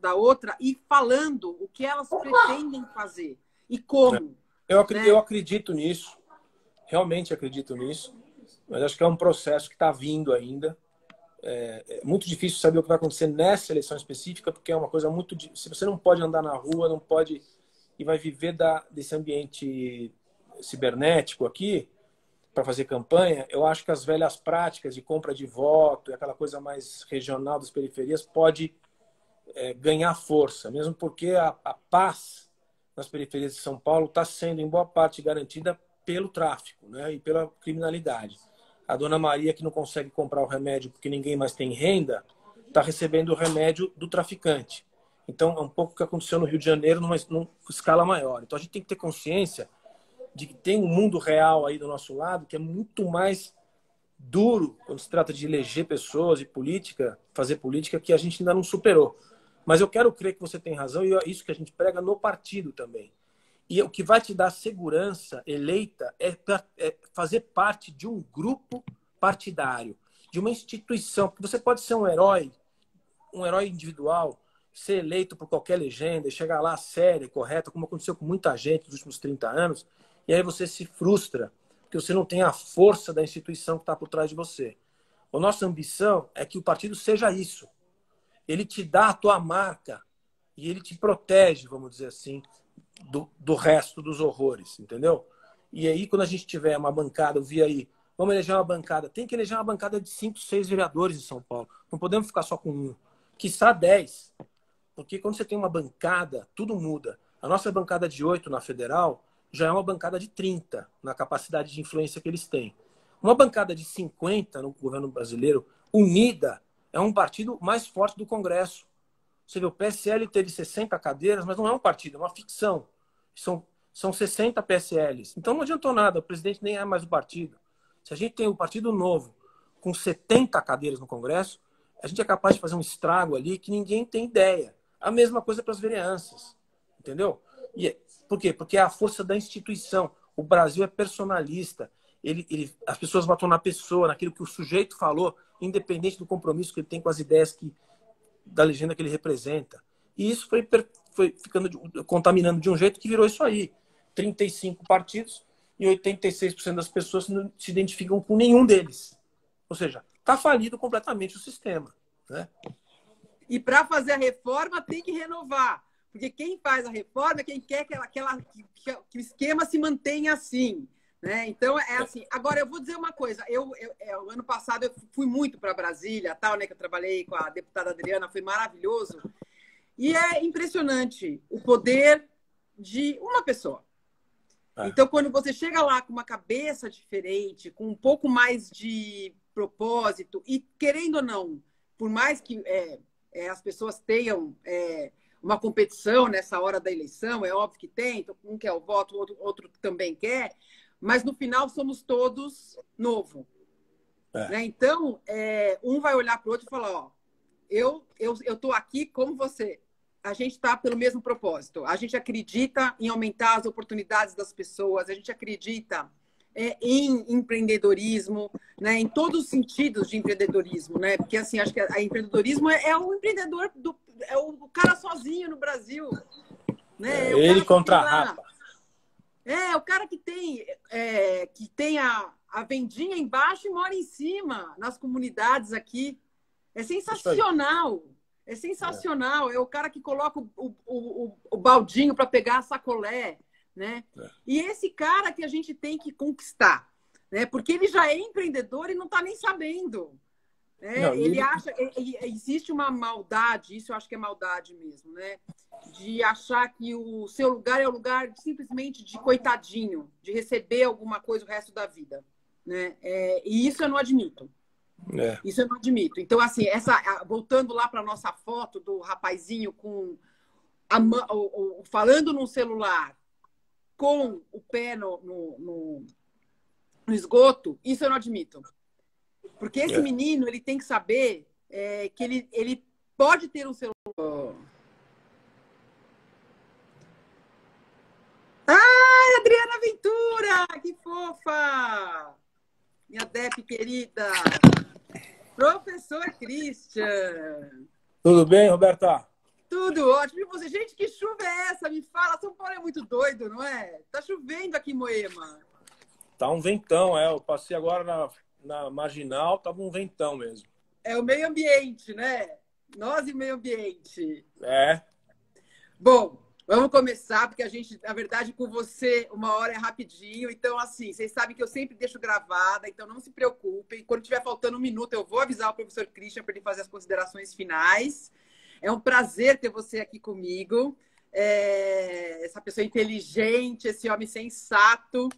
da outra e falando o que elas pretendem fazer e como. eu acredito nisso, realmente acredito nisso, mas acho que é um processo que está vindo ainda. É muito difícil saber o que vai acontecer nessa eleição específica, porque é uma coisa muito... Se você não pode andar na rua, não pode... E vai viver desse ambiente cibernético aqui, para fazer campanha, eu acho que as velhas práticas de compra de voto e aquela coisa mais regional das periferias pode ganhar força, mesmo porque a paz nas periferias de São Paulo está sendo, em boa parte, garantida pelo tráfico, né, e pela criminalidade. A dona Maria, que não consegue comprar o remédio porque ninguém mais tem renda, está recebendo o remédio do traficante. Então, é um pouco o que aconteceu no Rio de Janeiro, numa escala maior. Então, a gente tem que ter consciência de que tem um mundo real aí do nosso lado que é muito mais duro quando se trata de eleger pessoas e política, fazer política, que a gente ainda não superou. Mas eu quero crer que você tem razão e é isso que a gente prega no partido também. E o que vai te dar segurança eleita é fazer parte de um grupo partidário, de uma instituição. Porque você pode ser um herói individual, ser eleito por qualquer legenda e chegar lá séria, correta, como aconteceu com muita gente nos últimos 30 anos, e aí você se frustra, porque você não tem a força da instituição que está por trás de você. A nossa ambição é que o partido seja isso. Ele te dá a tua marca e ele te protege, vamos dizer assim, do resto dos horrores, entendeu? E aí, quando a gente tiver uma bancada, eu vi aí, vamos eleger uma bancada, tem que eleger uma bancada de 5, 6 vereadores em São Paulo. Não podemos ficar só com um, quiçá 10. Porque quando você tem uma bancada, tudo muda. A nossa bancada de 8 na federal já é uma bancada de 30 na capacidade de influência que eles têm. Uma bancada de 50 no governo brasileiro, unida, é um partido mais forte do Congresso. Você vê, o PSL teve 60 cadeiras, mas não é um partido, é uma ficção. São 60 PSLs. Então não adiantou nada, o presidente nem é mais o partido. Se a gente tem um partido novo com 70 cadeiras no Congresso, a gente é capaz de fazer um estrago ali que ninguém tem ideia. A mesma coisa para as vereanças, entendeu? Por quê? Porque é a força da instituição. O Brasil é personalista. As pessoas votam na pessoa, naquilo que o sujeito falou, independente do compromisso que ele tem com as ideias da legenda que ele representa. E isso foi ficando contaminando de um jeito que virou isso aí. 35 partidos e 86% das pessoas não se identificam com nenhum deles. Ou seja, está falido completamente o sistema, né? E para fazer a reforma tem que renovar. Porque quem faz a reforma é quem quer que o esquema se mantenha assim. Né? Então, é assim. Agora, eu vou dizer uma coisa. O ano passado, eu fui muito para Brasília, tal, né, que eu trabalhei com a deputada Adriana, foi maravilhoso. E é impressionante o poder de uma pessoa. Então, quando você chega lá com uma cabeça diferente, com um pouco mais de propósito, e querendo ou não, por mais que as pessoas tenham uma competição nessa hora da eleição, é óbvio que tem, então um quer o voto, outro também quer, mas no final somos todos novo. Né? Então, um vai olhar para o outro e falar, ó, eu estou aqui como você. A gente está pelo mesmo propósito. A gente acredita em aumentar as oportunidades das pessoas, a gente acredita em empreendedorismo, né? Em todos os sentidos de empreendedorismo, né? Porque assim, acho que empreendedorismo é o empreendedor, é o cara sozinho no Brasil. né? É o Ele cara que contra tem a lá. Rapa. O cara que tem a vendinha embaixo e mora em cima, nas comunidades aqui. É Isso aí. sensacional. É É, sensacional. É o cara que coloca o baldinho para pegar a sacolé, né? é. E esse cara que a gente tem que conquistar, né? Porque ele já é empreendedor e não está nem sabendo. Não, Né? e Ele ele. acha, existe uma maldade, isso eu acho que é maldade mesmo, né? De achar que o seu lugar é o lugar simplesmente de coitadinho, de receber alguma coisa o resto da vida, né? E isso eu não admito. É, Isso eu não admito. Então, assim, voltando lá para a nossa foto do rapazinho com falando num celular com o pé no esgoto, isso eu não admito. Porque esse é. menino ele tem que saber que ele pode ter um celular. Ai, Adriana Ventura, que fofa! Minha Dep querida. Professor Christian. Tudo bem, Roberta? Tudo ótimo. E você, gente, que chuva é essa? Me fala, São Paulo é muito doido, não é? Tá chovendo aqui em Moema. Tá um ventão, é. Eu passei agora na Marginal, tava um ventão mesmo. É o meio ambiente, né? Nós e o meio ambiente. É. Bom, vamos começar, porque a gente, na verdade, com você, uma hora é rapidinho. Então, assim, vocês sabem que eu sempre deixo gravada, então não se preocupem. Quando tiver faltando um minuto, eu vou avisar o professor Christian para ele fazer as considerações finais. É um prazer ter você aqui comigo. Essa pessoa inteligente, esse homem sensato,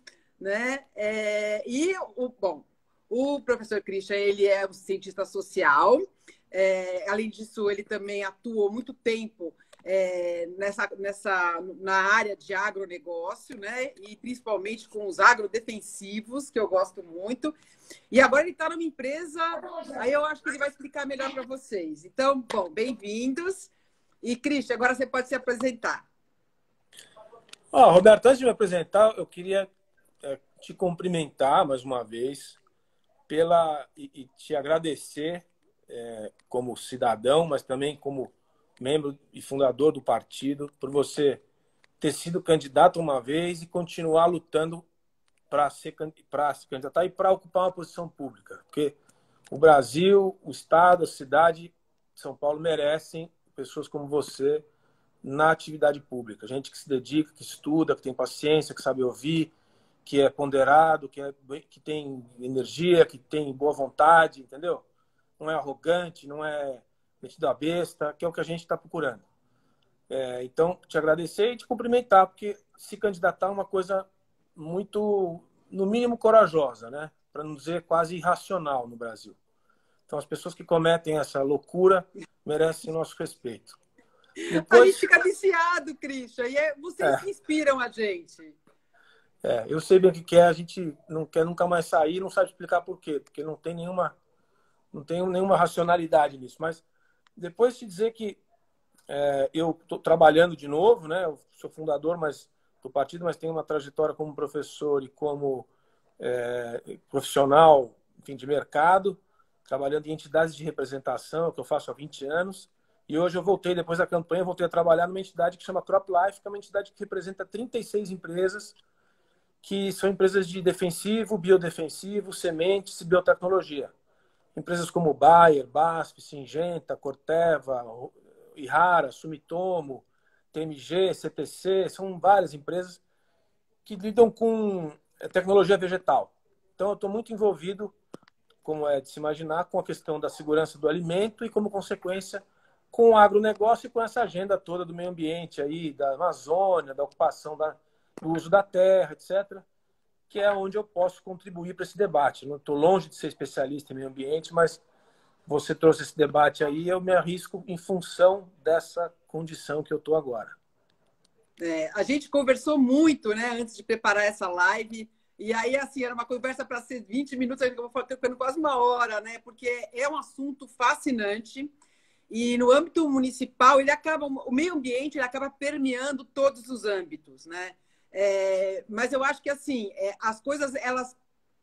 né? Bom, o professor Christian, ele é um cientista social. Além disso, ele também atuou muito tempo na área de agronegócio, né? E principalmente com os agrodefensivos, que eu gosto muito. E agora ele está numa empresa, aí eu acho que ele vai explicar melhor para vocês. Então, bom, bem-vindos. E, Christian, agora você pode se apresentar. Roberto, antes de me apresentar, eu queria te cumprimentar mais uma vez e te agradecer como cidadão, mas também como membro e fundador do partido, por você ter sido candidato uma vez e continuar lutando para se candidatar e para ocupar uma posição pública. Porque o Brasil, o Estado, a cidade de São Paulo merecem pessoas como você na atividade pública. Gente que se dedica, que estuda, que tem paciência, que sabe ouvir, que é ponderado, que tem energia, que tem boa vontade, entendeu? Não é arrogante, não é metido a besta, que é o que a gente está procurando. Então, te agradecer e te cumprimentar, porque se candidatar é uma coisa muito, no mínimo, corajosa, né? Para não dizer quase irracional no Brasil. Então, as pessoas que cometem essa loucura merecem nosso respeito. A gente fica viciado, Christian, e vocês que inspiram a gente. Eu sei bem o que é, a gente não quer nunca mais sair, não sabe explicar por quê, porque não tem nenhuma racionalidade nisso. Mas depois te dizer que eu estou trabalhando de novo, né? Eu sou fundador do partido, mas tenho uma trajetória como professor e como profissional, enfim, de mercado, trabalhando em entidades de representação, que eu faço há 20 anos. E hoje eu voltei, depois da campanha, voltei a trabalhar numa entidade que chama Crop Life, que é uma entidade que representa 36 empresas, que são empresas de defensivo, biodefensivo, sementes e biotecnologia. Empresas como Bayer, BASF, Syngenta, Corteva, Ihara, Sumitomo, TMG, CTC, são várias empresas que lidam com tecnologia vegetal. Então, eu estou muito envolvido, como é de se imaginar, com a questão da segurança do alimento e, como consequência, com o agronegócio e com essa agenda toda do meio ambiente, aí, da Amazônia, da ocupação do uso da terra, etc., que é onde eu posso contribuir para esse debate. Não estou longe de ser especialista em meio ambiente, mas você trouxe esse debate aí e eu me arrisco em função dessa condição que eu estou agora. A gente conversou muito, né, antes de preparar essa live. E aí, assim, era uma conversa para ser 20 minutos, aí eu vou ficando quase uma hora, né? Porque é um assunto fascinante. E no âmbito municipal, o meio ambiente ele acaba permeando todos os âmbitos, né? Mas eu acho que, assim, as coisas, elas,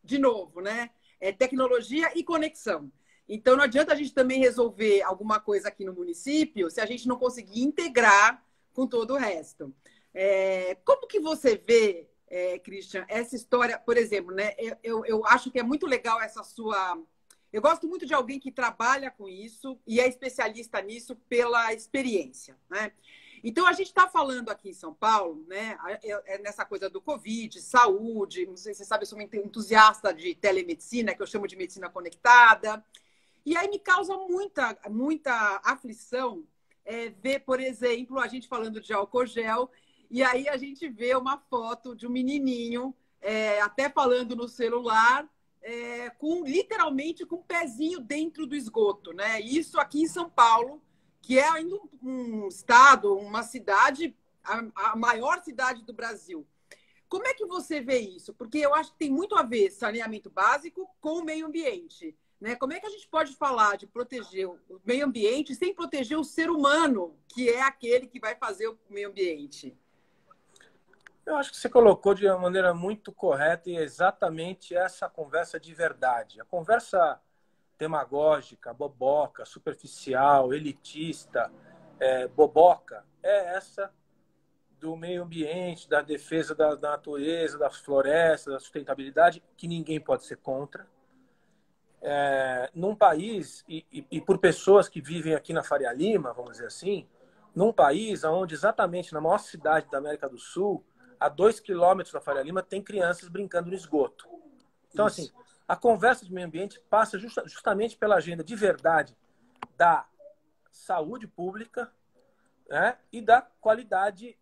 de novo, né? Tecnologia e conexão. Então, não adianta a gente também resolver alguma coisa aqui no município se a gente não conseguir integrar com todo o resto. Como que você vê, Christian, essa história, por exemplo, né? Eu acho que é muito legal essa sua... Eu gosto muito de alguém que trabalha com isso e é especialista nisso pela experiência, né? Então, a gente está falando aqui em São Paulo, né, nessa coisa do Covid, saúde, não sei se você sabe, eu sou muito entusiasta de telemedicina, que eu chamo de medicina conectada. E aí me causa muita aflição ver, por exemplo, a gente falando de álcool gel, e aí a gente vê uma foto de um menininho, até falando no celular, literalmente com o pezinho dentro do esgoto, né? Isso aqui em São Paulo, que é ainda um estado, uma cidade, a maior cidade do Brasil. Como é que você vê isso? Porque eu acho que tem muito a ver saneamento básico com o meio ambiente, né? Como é que a gente pode falar de proteger o meio ambiente sem proteger o ser humano, que é aquele que vai fazer o meio ambiente? Eu acho que você colocou de uma maneira muito correta e exatamente essa conversa de verdade. A conversa demagógica, boboca, superficial, elitista, boboca, é essa do meio ambiente, da defesa da natureza, das florestas, da sustentabilidade, que ninguém pode ser contra. Num país, e por pessoas que vivem aqui na Faria Lima, vamos dizer assim, num país onde exatamente na maior cidade da América do Sul, a 2 quilômetros da Faria Lima, tem crianças brincando no esgoto. Então, assim, a conversa de meio ambiente passa justamente pela agenda de verdade da saúde pública, né, e da qualidade,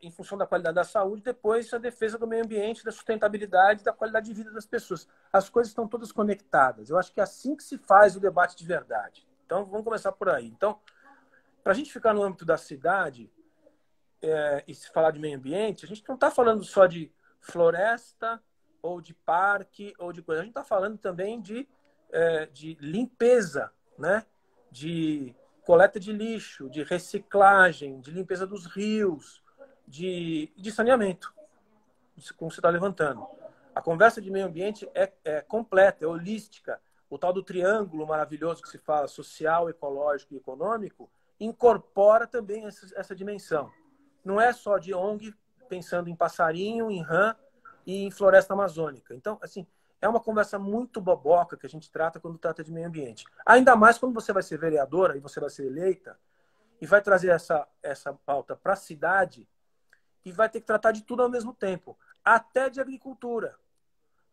em função da qualidade da saúde, depois a defesa do meio ambiente, da sustentabilidade, da qualidade de vida das pessoas. As coisas estão todas conectadas. Eu acho que é assim que se faz o debate de verdade. Então, vamos começar por aí. Então, para a gente ficar no âmbito da cidade e se falar de meio ambiente, a gente não está falando só de floresta ou de parque ou de coisa. A gente está falando também de limpeza, né? De coleta de lixo, de reciclagem, de limpeza dos rios, de saneamento, como você está levantando. A conversa de meio ambiente é completa, é holística. O tal do triângulo maravilhoso que se fala, social, ecológico e econômico, incorpora também essa dimensão. Não é só de ONG pensando em passarinho, em rã e em floresta amazônica. Então, assim, é uma conversa muito boboca que a gente trata quando trata de meio ambiente. Ainda mais quando você vai ser vereadora e você vai ser eleita e vai trazer essa pauta para a cidade e vai ter que tratar de tudo ao mesmo tempo, até de agricultura.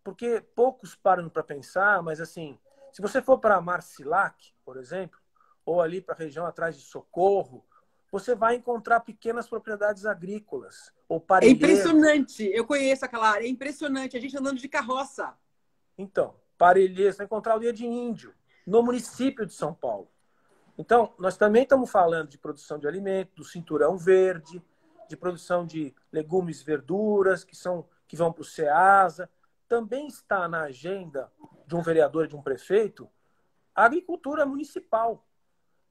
Porque poucos param para pensar, mas assim, se você for para Marcilac, por exemplo, ou ali para a região atrás de Socorro, você vai encontrar pequenas propriedades agrícolas ou É parelheiros. impressionante. Eu conheço aquela área. É impressionante. A gente andando de carroça. Então, parelheiros, você vai encontrar aldeia de índio no município de São Paulo. Então, nós também estamos falando de produção de alimentos, do cinturão verde, de produção de legumes e verduras que vão para o Ceasa. Também está na agenda de um vereador e de um prefeito a agricultura municipal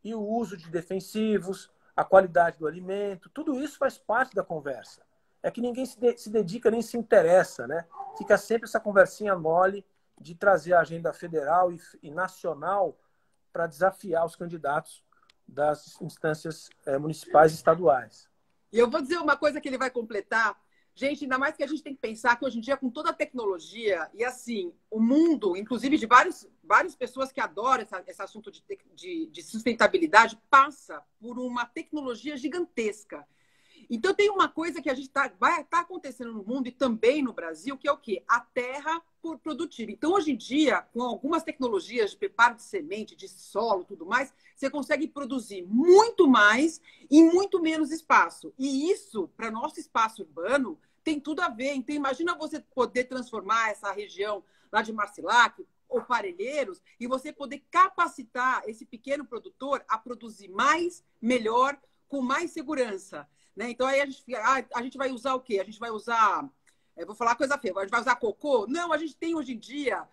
e o uso de defensivos, a qualidade do alimento, tudo isso faz parte da conversa. É que ninguém se dedica nem se interessa, né? Fica sempre essa conversinha mole de trazer a agenda federal e nacional para desafiar os candidatos das instâncias municipais e estaduais. E eu vou dizer uma coisa que ele vai completar. Gente, ainda mais que a gente tem que pensar que hoje em dia, com toda a tecnologia, e assim, o mundo, inclusive de várias pessoas que adoram esse assunto de sustentabilidade, passa por uma tecnologia gigantesca. Então, tem uma coisa que vai estar acontecendo no mundo e também no Brasil, que é o quê? A terra produtiva. Então, hoje em dia, com algumas tecnologias de preparo de semente, de solo, tudo mais, você consegue produzir muito mais em muito menos espaço. E isso, para nosso espaço urbano, tem tudo a ver. Então, imagina você poder transformar essa região lá de Marcilac ou Parelheiros e você poder capacitar esse pequeno produtor a produzir mais, melhor, com mais segurança. Né? Então, aí a gente vai usar o quê? A gente vai usar... vou falar coisa feia. A gente vai usar cocô? Não, a gente tem hoje em dia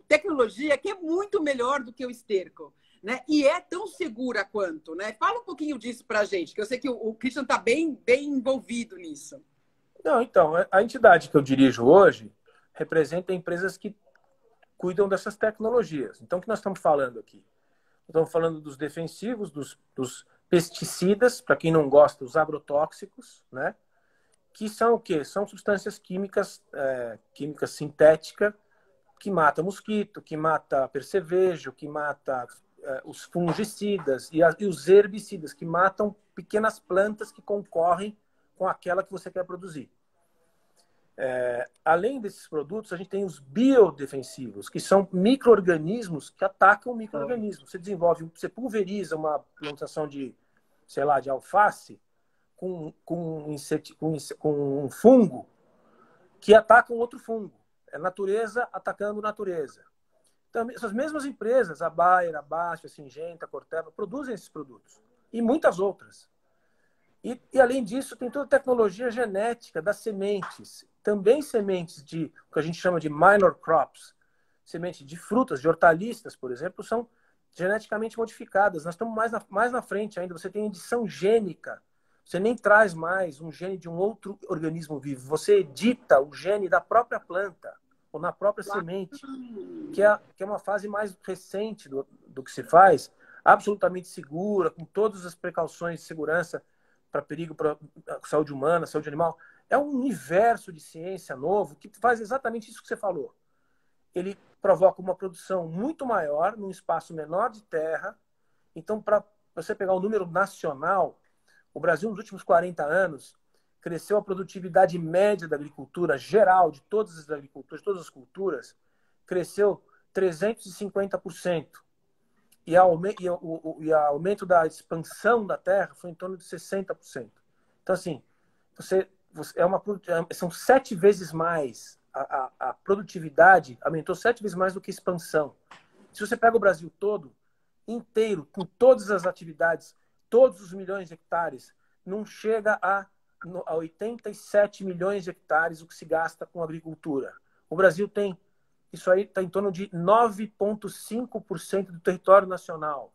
tecnologia que é muito melhor do que o esterco. Né? E é tão segura quanto. Né? Fala um pouquinho disso para a gente, que eu sei que o Christian está bem envolvido nisso. Não, então, a entidade que eu dirijo hoje representa empresas que cuidam dessas tecnologias. Então, o que nós estamos falando aqui? Estamos falando dos defensivos, dos pesticidas, para quem não gosta, os agrotóxicos, né? Que são o quê? São substâncias químicas, químicas sintéticas, que mata mosquito, que mata percevejo, que mata os fungicidas e os herbicidas, que matam pequenas plantas que concorrem com aquela que você quer produzir. Além desses produtos, a gente tem os biodefensivos, que são micro-organismos que atacam micro-organismos. Você pulveriza uma plantação de, sei lá, de alface com um fungo que ataca um outro fungo. É natureza atacando natureza. Então, essas mesmas empresas, a Bayer, a Basf, a Syngenta, a Corteva, produzem esses produtos. E muitas outras. E além disso, tem toda a tecnologia genética das sementes. Também sementes de, o que a gente chama de minor crops, sementes de frutas, de hortaliças, por exemplo, são geneticamente modificadas. Nós estamos mais na frente ainda. Você tem edição gênica. Você nem traz mais um gene de um outro organismo vivo. Você edita o gene da própria planta ou na própria semente, que é uma fase mais recente do que se faz, absolutamente segura, com todas as precauções de segurança para perigo para a saúde humana, saúde animal. É um universo de ciência novo que faz exatamente isso que você falou. Ele provoca uma produção muito maior, num espaço menor de terra. Então, para você pegar o número nacional, o Brasil, nos últimos 40 anos, cresceu a produtividade média da agricultura geral, de todas as agriculturas, de todas as culturas, cresceu 350%. E o aumento da expansão da terra foi em torno de 60%. Então, assim, são 7 vezes mais, a produtividade aumentou 7 vezes mais do que a expansão. Se você pega o Brasil todo, inteiro, com todas as atividades, todos os milhões de hectares, não chega a 87 milhões de hectares o que se gasta com agricultura. O Brasil tem, isso aí está em torno de 9,5% do território nacional.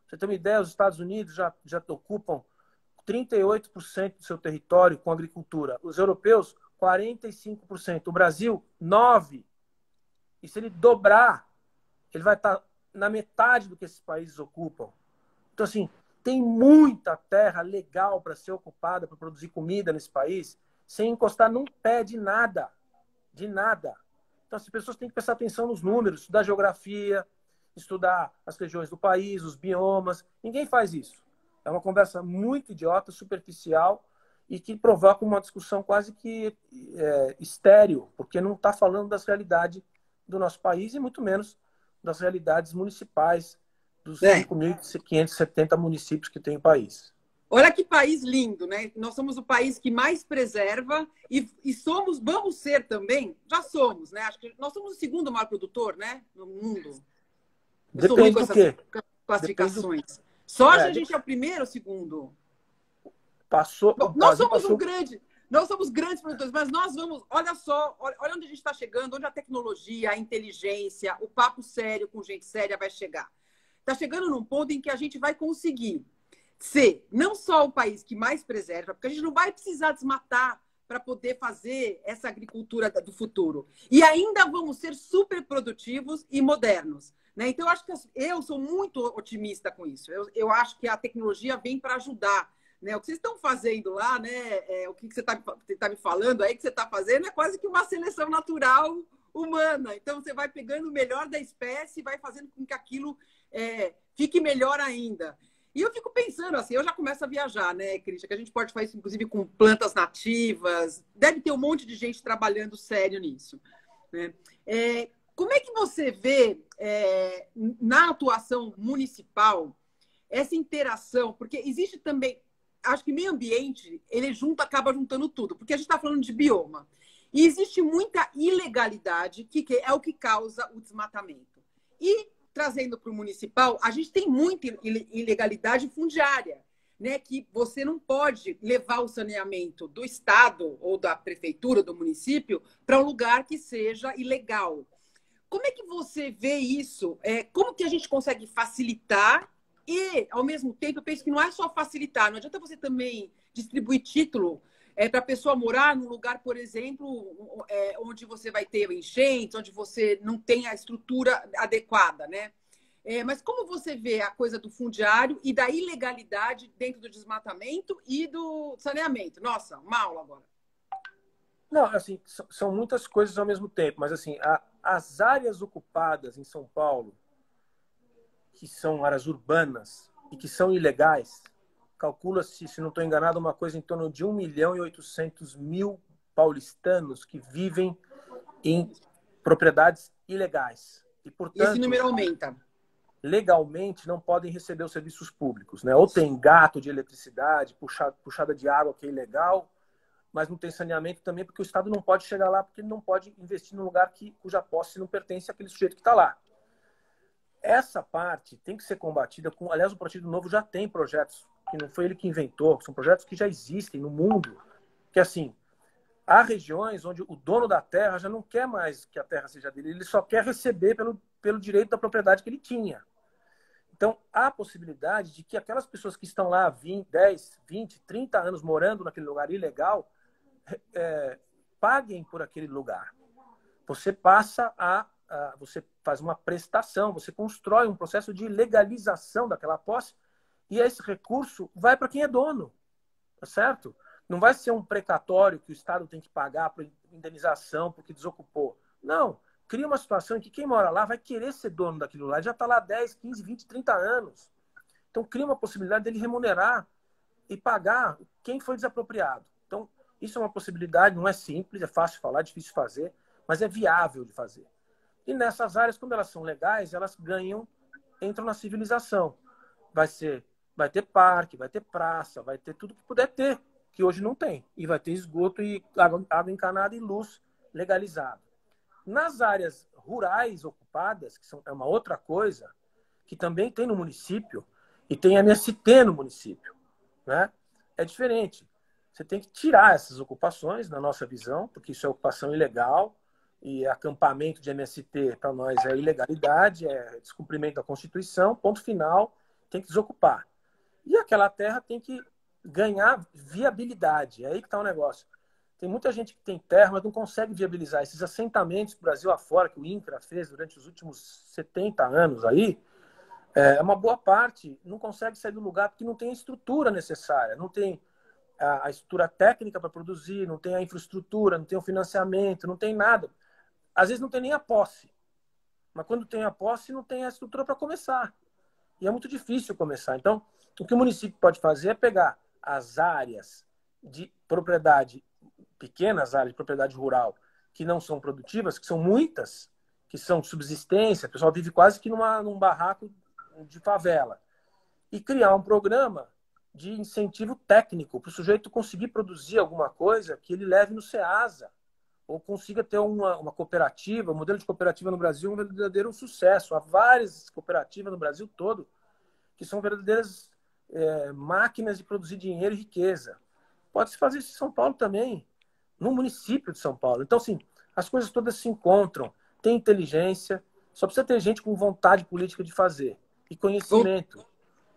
Pra você ter uma ideia, os Estados Unidos já ocupam 38% do seu território com agricultura. Os europeus, 45%. O Brasil, 9%. E se ele dobrar, ele vai estar na metade do que esses países ocupam. Então, assim, tem muita terra legal para ser ocupada, para produzir comida nesse país, sem encostar num pé de nada. De nada. Então, as pessoas têm que prestar atenção nos números, estudar geografia, estudar as regiões do país, os biomas. Ninguém faz isso. É uma conversa muito idiota, superficial, e que provoca uma discussão quase que estéril, porque não está falando das realidades do nosso país e muito menos das realidades municipais dos 5.570 municípios que tem o país. Olha que país lindo, né? Nós somos o país que mais preserva e vamos ser também, já somos, né? Acho que nós somos o segundo maior produtor, né? No mundo. Depende do quê? Classificações. Soja a gente é o primeiro ou segundo? Nós somos grandes produtores, mas nós vamos, olha só, olha onde a gente está chegando, onde a tecnologia, a inteligência, o papo sério com gente séria vai chegar. Está chegando num ponto em que a gente vai conseguir ser não só o país que mais preserva, porque a gente não vai precisar desmatar para poder fazer essa agricultura do futuro. E ainda vamos ser super produtivos e modernos. Né? Então, eu sou muito otimista com isso. Eu acho que a tecnologia vem para ajudar. Né? O que vocês estão fazendo lá, né? O que você está me falando aí que você está fazendo é quase que uma seleção natural humana. Então, você vai pegando o melhor da espécie e vai fazendo com que aquilo fique melhor ainda. E eu fico pensando assim, eu já começo a viajar, né, Cristian? Que a gente pode fazer isso, inclusive, com plantas nativas. Deve ter um monte de gente trabalhando sério nisso. Né? Como é que você vê, na atuação municipal, essa interação? Porque existe também, acho que meio ambiente, ele acaba juntando tudo, porque a gente está falando de bioma. E existe muita ilegalidade, que é o que causa o desmatamento. E, trazendo para o municipal, a gente tem muita ilegalidade fundiária, né? Que você não pode levar o saneamento do Estado ou da prefeitura, do município, para um lugar que seja ilegal. Como é que você vê isso? Como que a gente consegue facilitar e, ao mesmo tempo, eu penso que não é só facilitar, não adianta você também distribuir título para a pessoa morar num lugar, por exemplo, onde você vai ter enchentes, onde você não tem a estrutura adequada, né? Mas como você vê a coisa do fundiário e da ilegalidade dentro do desmatamento e do saneamento? Nossa, uma aula agora. Não, assim, são muitas coisas ao mesmo tempo, mas assim, as áreas ocupadas em São Paulo, que são áreas urbanas e que são ilegais, calcula-se, se não estou enganado, uma coisa em torno de 1.800.000 paulistanos que vivem em propriedades ilegais. E, E esse portanto, número aumenta. legalmente não podem receber os serviços públicos, né? Ou tem gato de eletricidade, puxada de água que é ilegal, mas não tem saneamento também, porque o Estado não pode chegar lá, porque ele não pode investir num lugar cuja posse não pertence àquele sujeito que está lá. Essa parte tem que ser combatida com... Aliás, o Partido Novo já tem projetos, que não foi ele que inventou, são projetos que já existem no mundo, que assim, há regiões onde o dono da terra já não quer mais que a terra seja dele, ele só quer receber pelo direito da propriedade que ele tinha. Então, há a possibilidade de que aquelas pessoas que estão lá há 10, 20, 30 anos morando naquele lugar ilegal, paguem por aquele lugar. Você passa você faz uma prestação, você constrói um processo de legalização daquela posse e esse recurso vai para quem é dono, tá certo? Não vai ser um precatório que o Estado tem que pagar por indenização porque desocupou. Não. Cria uma situação em que quem mora lá vai querer ser dono daquilo lá. Ele já está lá 10, 15, 20, 30 anos. Então, cria uma possibilidade dele remunerar e pagar quem foi desapropriado. Então, isso é uma possibilidade, não é simples, é fácil de falar, é difícil de fazer, mas é viável de fazer. E nessas áreas, quando elas são legais, elas entram na civilização. Vai ter parque, vai ter praça, vai ter tudo que puder ter, que hoje não tem. E vai ter esgoto e água encanada e luz legalizada. Nas áreas rurais ocupadas, que é uma outra coisa, que também tem no município, e tem MST no município, né? É diferente. Você tem que tirar essas ocupações, na nossa visão, porque isso é ocupação ilegal, e acampamento de MST, para nós, é ilegalidade, é descumprimento da Constituição, ponto final, tem que desocupar. E aquela terra tem que ganhar viabilidade. É aí que está o negócio. Tem muita gente que tem terra, mas não consegue viabilizar. Esses assentamentos do Brasil afora, que o INCRA fez durante os últimos 70 anos aí, uma boa parte não consegue sair do lugar porque não tem a estrutura necessária, não tem a estrutura técnica para produzir, não tem a infraestrutura, não tem o financiamento, não tem nada. Às vezes não tem nem a posse. Mas quando tem a posse, não tem a estrutura para começar. E é muito difícil começar. Então, o que o município pode fazer é pegar as áreas de propriedade, pequenas áreas de propriedade rural, que não são produtivas, que são muitas, que são subsistência, o pessoal vive quase que num barraco de favela, e criar um programa de incentivo técnico para o sujeito conseguir produzir alguma coisa que ele leve no SEASA, ou consiga ter uma cooperativa. O modelo de cooperativa no Brasil é um verdadeiro sucesso. Há várias cooperativas no Brasil todo que são verdadeiras máquinas de produzir dinheiro e riqueza. Pode-se fazer isso em São Paulo também, no município de São Paulo. Então, assim, as coisas todas se encontram. Tem inteligência, só precisa ter gente com vontade política de fazer. E conhecimento.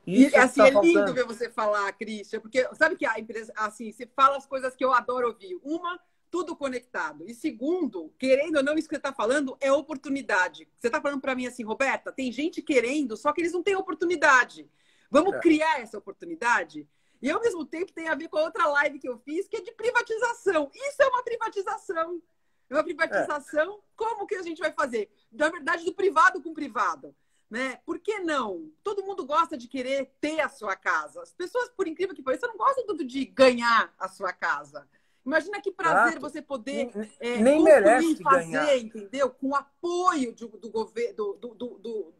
Isso é, assim, tá é lindo faltando. ver você falar, Christian, porque sabe que a empresa, assim, você fala as coisas que eu adoro ouvir. Uma, tudo conectado. E segundo, querendo ou não, isso que você está falando é oportunidade. Você está falando para mim assim, Roberta, tem gente querendo, só que eles não têm oportunidade. Vamos criar essa oportunidade? E, ao mesmo tempo, tem a ver com a outra live que eu fiz, que é de privatização. Isso é uma privatização. É uma privatização. Como que a gente vai fazer? Na verdade, do privado com privado. Né? Por que não? Todo mundo gosta de querer ter a sua casa. As pessoas, por incrível que pareça, não gostam tanto de ganhar a sua casa. Imagina que prazer você poder nem construir, fazer, ganhar. entendeu? Com o apoio do governo,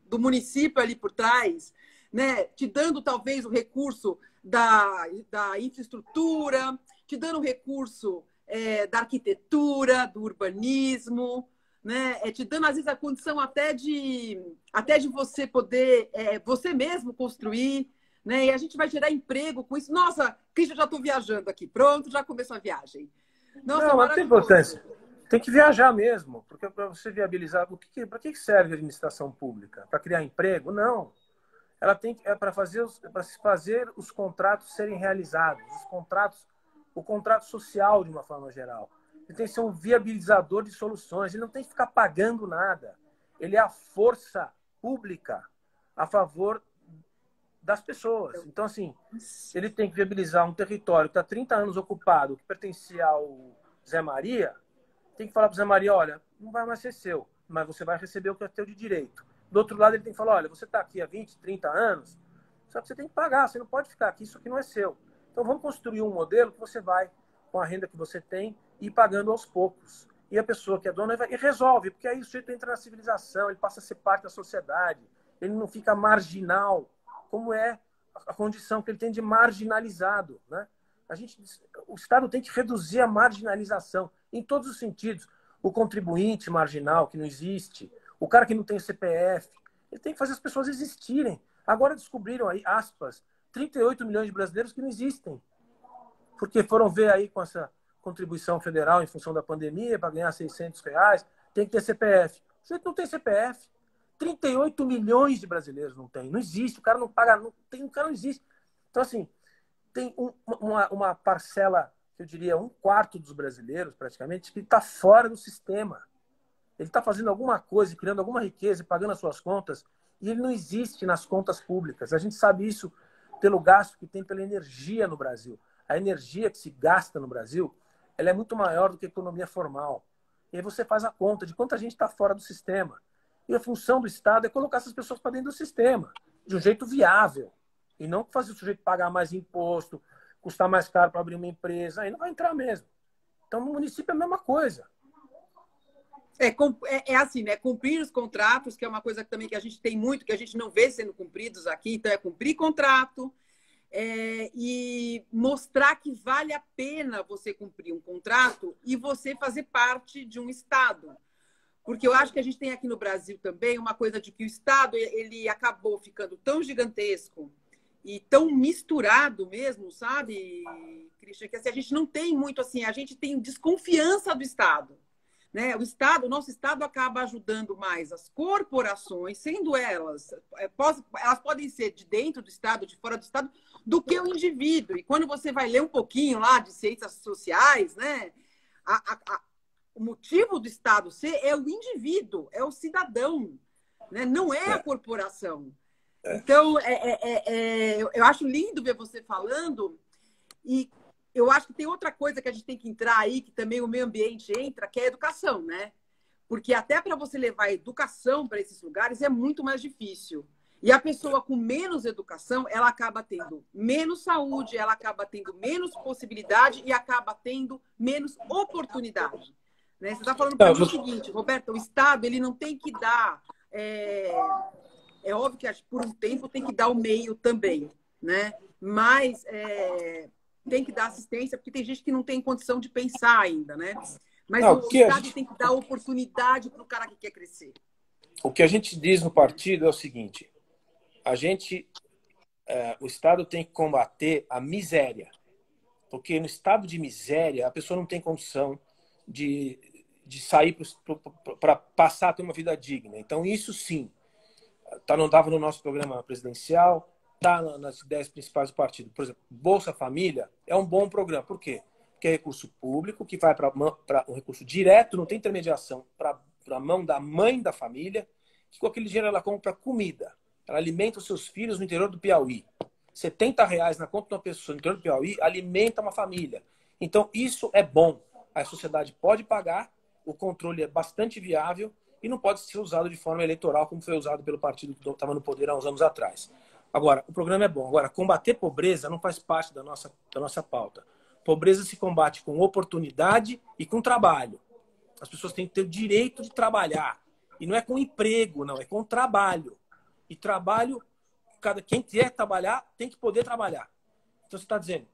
do município ali por trás, né? Te dando talvez o recurso da infraestrutura, te dando o recurso da arquitetura, do urbanismo, né? Te dando, às vezes, a condição até de você poder, você mesmo construir, né? E a gente vai gerar emprego com isso. Nossa, Cristian, já estou viajando aqui. Pronto, já começou a viagem. Nossa, não, mas tem importância. Tem que viajar mesmo, porque para você viabilizar, para que serve a administração pública? Para criar emprego? Não. Ela para se fazer os contratos serem realizados, o contrato social de uma forma geral. Ele tem que ser um viabilizador de soluções. Ele não tem que ficar pagando nada. Ele é a força pública a favor das pessoas. Então, assim, ele tem que viabilizar um território que está 30 anos ocupado, que pertencia ao Zé Maria, tem que falar para o Zé Maria, olha, não vai mais ser seu, mas você vai receber o que é teu de direito. Do outro lado, ele tem que falar, olha, você está aqui há 20, 30 anos, só que você tem que pagar, você não pode ficar aqui, isso aqui não é seu. Então, vamos construir um modelo que você vai, com a renda que você tem, ir pagando aos poucos. E a pessoa que é dona e resolve, porque aí o sujeito entra na civilização, ele passa a ser parte da sociedade, ele não fica marginal, como é a condição que ele tem de marginalizado, né? O Estado tem que reduzir a marginalização em todos os sentidos. O contribuinte marginal, que não existe, o cara que não tem CPF, ele tem que fazer as pessoas existirem. Agora descobriram aí, aspas, 38 milhões de brasileiros que não existem. Porque foram ver aí com essa contribuição federal em função da pandemia, para ganhar R$ 600, tem que ter CPF. O sujeito não tem CPF. 38 milhões de brasileiros não tem. Não existe, o cara não paga, não tem, o cara não existe. Então, assim, tem uma parcela, eu diria, 1/4 dos brasileiros, praticamente, que está fora do sistema. Ele está fazendo alguma coisa, criando alguma riqueza, pagando as suas contas, e ele não existe nas contas públicas. A gente sabe isso pelo gasto que tem pela energia no Brasil. A energia que se gasta no Brasil, ela é muito maior do que a economia formal. E aí você faz a conta de quanta gente está fora do sistema. E a função do Estado é colocar essas pessoas para dentro do sistema, de um jeito viável. E não fazer o sujeito pagar mais imposto, custar mais caro para abrir uma empresa. Aí não vai entrar mesmo. Então, no município é a mesma coisa. É assim, né? Cumprir os contratos, que é uma coisa também que a gente tem muito, que a gente não vê sendo cumpridos aqui. Então, é cumprir contrato e mostrar que vale a pena você cumprir um contrato e você fazer parte de um Estado. Porque eu acho que a gente tem aqui no Brasil também uma coisa de que o Estado ele acabou ficando tão gigantesco e tão misturado mesmo, sabe, Christian, que assim, a gente não tem muito assim, a gente tem desconfiança do Estado, né? O nosso Estado acaba ajudando mais as corporações, sendo elas podem ser de dentro do Estado, de fora do Estado, do que o indivíduo. E quando você vai ler um pouquinho lá de ciências sociais, né, o motivo do Estado ser é o indivíduo, é o cidadão, né? Não é a corporação. Então, eu acho lindo ver você falando, e eu acho que tem outra coisa que a gente tem que entrar aí, que também o meio ambiente entra, que é a educação, né? Porque até para você levar a educação para esses lugares é muito mais difícil. E a pessoa com menos educação, ela acaba tendo menos saúde, ela acaba tendo menos possibilidade e acaba tendo menos oportunidade. Né? Você está falando para mim o seguinte, Roberto, o Estado ele não tem que dar... É óbvio que por um tempo tem que dar o meio também, né? Mas tem que dar assistência, porque tem gente que não tem condição de pensar ainda, né? Mas o Estado tem que dar oportunidade para o cara que quer crescer. O que a gente diz no partido é o seguinte, o Estado tem que combater a miséria, porque no estado de miséria a pessoa não tem condição de sair para passar a ter uma vida digna. Então, isso sim, não estava no nosso programa presidencial, está nas ideias principais do partido. Por exemplo, Bolsa Família é um bom programa. Por quê? Porque é recurso público, que vai para um recurso direto, não tem intermediação, para a mão da mãe da família, que com aquele dinheiro ela compra comida. Ela alimenta os seus filhos no interior do Piauí. R$ 70 na conta de uma pessoa no interior do Piauí alimenta uma família. Então, isso é bom. A sociedade pode pagar, o controle é bastante viável e não pode ser usado de forma eleitoral, como foi usado pelo partido que estava no poder há uns anos atrás. Agora, o programa é bom. Agora, combater pobreza não faz parte da nossa pauta. Pobreza se combate com oportunidade e com trabalho. As pessoas têm que ter o direito de trabalhar. E não é com emprego, não. É com trabalho. E trabalho, quem quer trabalhar, tem que poder trabalhar. Então, você está dizendo,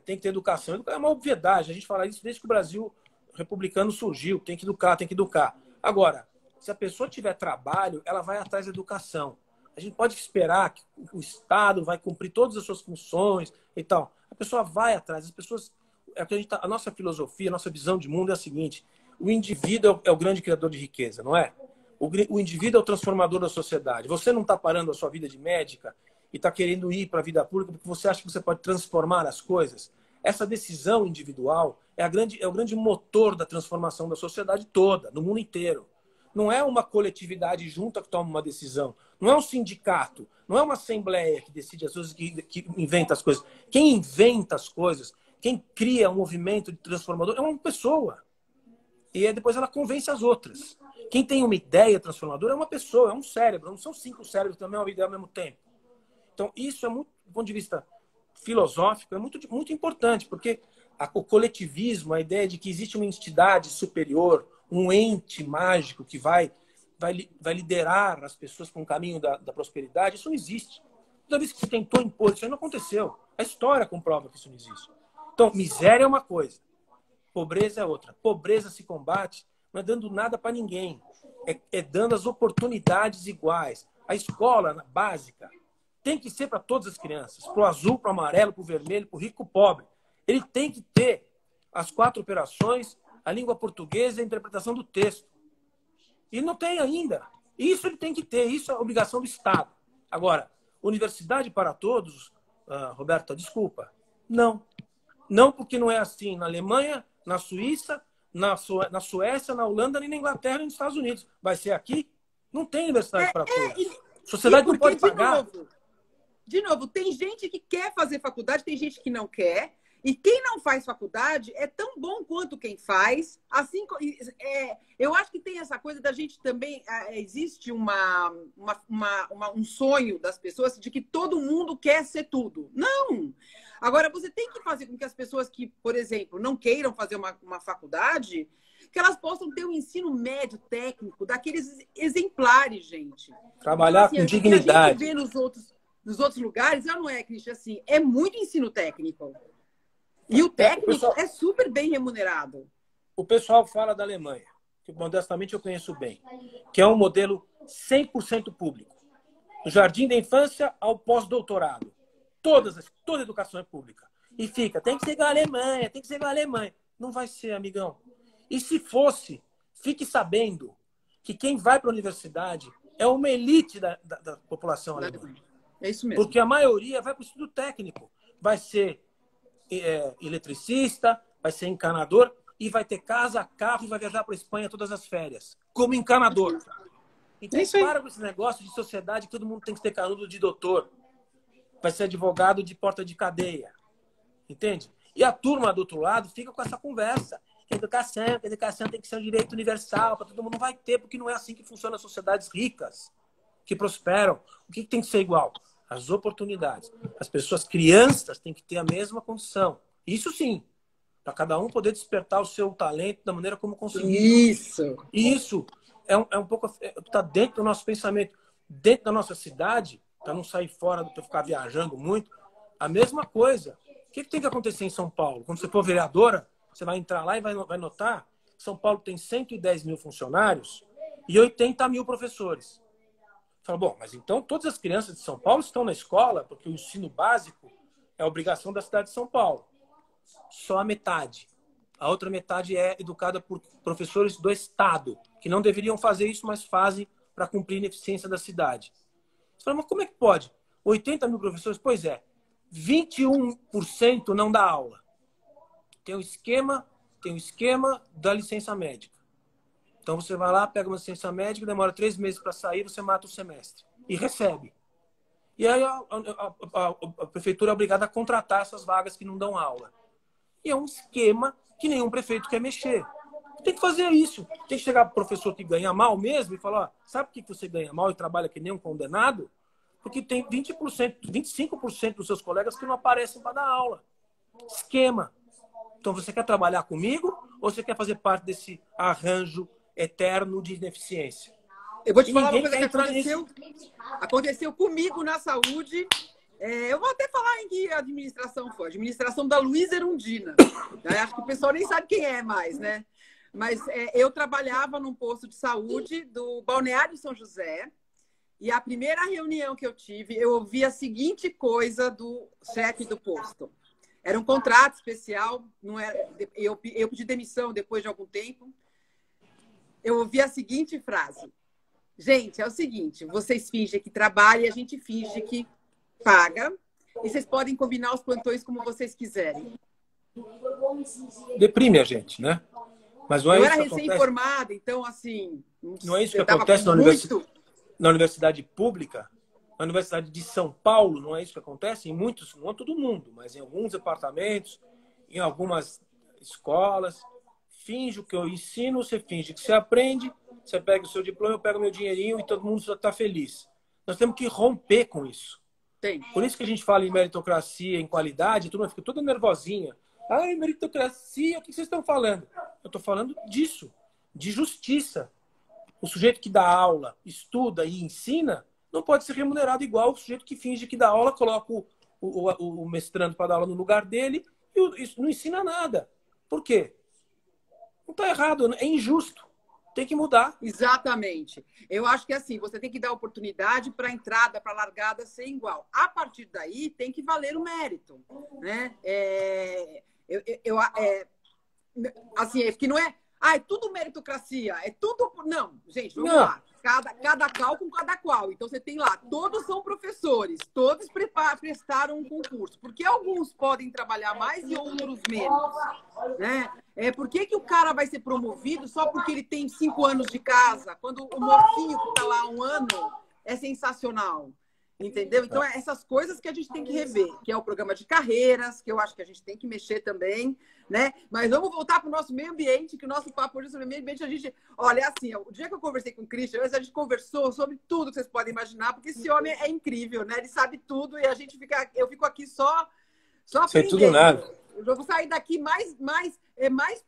tem que ter educação. É uma obviedade. A gente fala isso desde que o Brasil republicano surgiu. Tem que educar, tem que educar. Agora, se a pessoa tiver trabalho, ela vai atrás da educação. A gente pode esperar que o Estado vai cumprir todas as suas funções e tal. A pessoa vai atrás. As pessoas, a nossa filosofia, a nossa visão de mundo é a seguinte: o indivíduo é o grande criador de riqueza, não é? O indivíduo é o transformador da sociedade. Você não está parando a sua vida de médica e está querendo ir para a vida pública porque você acha que você pode transformar as coisas. Essa decisão individual é o grande motor da transformação da sociedade toda, no mundo inteiro. Não é uma coletividade junta que toma uma decisão. Não é um sindicato. Não é uma assembleia que decide as coisas, que inventa as coisas. Quem inventa as coisas, quem cria um movimento de transformador é uma pessoa. E depois ela convence as outras. Quem tem uma ideia transformadora é uma pessoa, é um cérebro. Não são 5 cérebros também uma ideia ao mesmo tempo. Então, isso é muito, do ponto de vista filosófico, é muito importante, porque o coletivismo, a ideia de que existe uma entidade superior, um ente mágico que vai liderar as pessoas para um caminho da prosperidade, isso não existe. Toda vez que se tentou impor, isso aí não aconteceu. A história comprova que isso não existe. Então, miséria é uma coisa, pobreza é outra. Pobreza se combate não é dando nada para ninguém, é dando as oportunidades iguais. A escola básica tem que ser para todas as crianças, para o azul, para o amarelo, para o vermelho, para o rico, para o pobre. Ele tem que ter as 4 operações, a língua portuguesa e a interpretação do texto. E não tem ainda. Isso ele tem que ter, isso é obrigação do Estado. Agora, universidade para todos, Roberta, desculpa. Não. Não, porque não é assim na Alemanha, na Suíça, na Suécia, na Holanda, nem na Inglaterra, nem nos Estados Unidos. Vai ser aqui? Não tem universidade para todos. A sociedade não pode pagar. De novo, tem gente que quer fazer faculdade, tem gente que não quer. E quem não faz faculdade é tão bom quanto quem faz. Assim, eu acho que tem essa coisa da gente também. Existe um sonho das pessoas de que todo mundo quer ser tudo. Não! Agora, você tem que fazer com que as pessoas que, por exemplo, não queiram fazer uma faculdade, que elas possam ter um ensino médio técnico daqueles exemplares, gente. Trabalhar então, assim, com dignidade. O que a gente vê nos outros lugares, não é, Cristian, assim, é muito ensino técnico. E o técnico é super bem remunerado. O pessoal fala da Alemanha, que modestamente eu conheço bem, que é um modelo 100% público. Do jardim da infância ao pós-doutorado. Toda a educação é pública. E tem que ser igual a Alemanha, tem que ser igual a Alemanha. Não vai ser, amigão. E se fosse, fique sabendo que quem vai para a universidade é uma elite da população alemã. É isso mesmo. Porque a maioria vai para o estudo técnico. Vai ser eletricista, vai ser encanador e vai ter casa, carro e vai viajar para a Espanha todas as férias, como encanador. Então, para com esse negócio de sociedade que todo mundo tem que ter canudo de doutor. Vai ser advogado de porta de cadeia. Entende? E a turma do outro lado fica com essa conversa. Que a educação tem que ser um direito universal para todo mundo. Não vai ter, porque não é assim que funcionam as sociedades ricas, que prosperam. O que tem que ser igual? As oportunidades. As pessoas, crianças, têm que ter a mesma condição. Isso sim. Para cada um poder despertar o seu talento da maneira como conseguir. Isso é um pouco... Está dentro do nosso pensamento. Dentro da nossa cidade, para não sair fora, para ficar viajando muito, a mesma coisa. O que tem que acontecer em São Paulo? Quando você for vereadora, você vai entrar lá e vai notar que São Paulo tem 110 mil funcionários e 80 mil professores. Fala, bom, mas então todas as crianças de São Paulo estão na escola, porque o ensino básico é obrigação da cidade de São Paulo. Só a metade. A outra metade é educada por professores do Estado, que não deveriam fazer isso, mas fazem para cumprir a ineficiência da cidade. Você fala, mas como é que pode? 80 mil professores? Pois é, 21% não dá aula. Tem um esquema da licença médica. Então você vai lá, pega uma licença médica, demora 3 meses para sair, você mata o semestre. E recebe. E aí a prefeitura é obrigada a contratar essas vagas que não dão aula. E é um esquema que nenhum prefeito quer mexer. Tem que fazer isso. Tem que chegar para o professor que ganha mal mesmo e falar, ó, sabe por que você ganha mal e trabalha que nem um condenado? Porque tem 20%, 25% dos seus colegas que não aparecem para dar aula. Esquema. Então, você quer trabalhar comigo ou você quer fazer parte desse arranjo eterno de ineficiência? Eu vou te falar uma coisa que aconteceu comigo na saúde. Eu vou até falar em que administração foi. A administração da Luísa Erundina. Acho que o pessoal nem sabe quem é mais, né? Mas eu trabalhava num posto de saúde do Balneário São José. E a primeira reunião que eu tive, eu ouvi a seguinte coisa do chefe do posto. Era um contrato especial, não era, eu pedi demissão depois de algum tempo. Eu ouvi a seguinte frase. Gente, é o seguinte, vocês fingem que trabalham e a gente finge que paga. E vocês podem combinar os plantões como vocês quiserem. Deprime a gente, né? Mas não é Eu isso era que acontece. recém-formada, então, assim, Não é isso que eu estava acontece com muito. na universidade pública, na Universidade de São Paulo, não é isso que acontece? Em muitos, não é todo mundo, mas em alguns departamentos, em algumas escolas. Finge o que eu ensino, você finge que você aprende, você pega o seu diploma, eu pego meu dinheirinho e todo mundo já está feliz. Nós temos que romper com isso. Tem. Por isso que a gente fala em meritocracia, em qualidade, todo mundo fica toda nervosinha. Ai, meritocracia, o que vocês estão falando? Eu estou falando disso, de justiça. O sujeito que dá aula, estuda e ensina, não pode ser remunerado igual o sujeito que finge que dá aula, coloca o mestrando para dar aula no lugar dele e não ensina nada. Por quê? Não está errado, é injusto. Tem que mudar. Exatamente. Eu acho que assim, você tem que dar oportunidade para a entrada, para a largada ser igual. A partir daí, tem que valer o mérito. Né? Assim, é que não é. Ah, é tudo meritocracia, é tudo. Não, gente, vamos Não. lá. Cada qual com cada qual. Então, você tem lá, todos são professores, todos prestaram um concurso. Por que alguns podem trabalhar mais e outros menos? Né? Por que o cara vai ser promovido só porque ele tem 5 anos de casa, quando o mocinho que está lá há 1 ano é sensacional? Entendeu? Então, essas coisas que a gente tem que rever, que é o programa de carreiras, que eu acho que a gente tem que mexer também, né? Mas vamos voltar para o nosso meio ambiente, que o nosso papo hoje sobre meio ambiente, a gente... Olha, assim, o dia que eu conversei com o Christian, a gente conversou sobre tudo que vocês podem imaginar, porque esse homem é incrível, né? Ele sabe tudo e eu fico aqui só Sei aprendendo. tudo nada. Eu vou sair daqui mais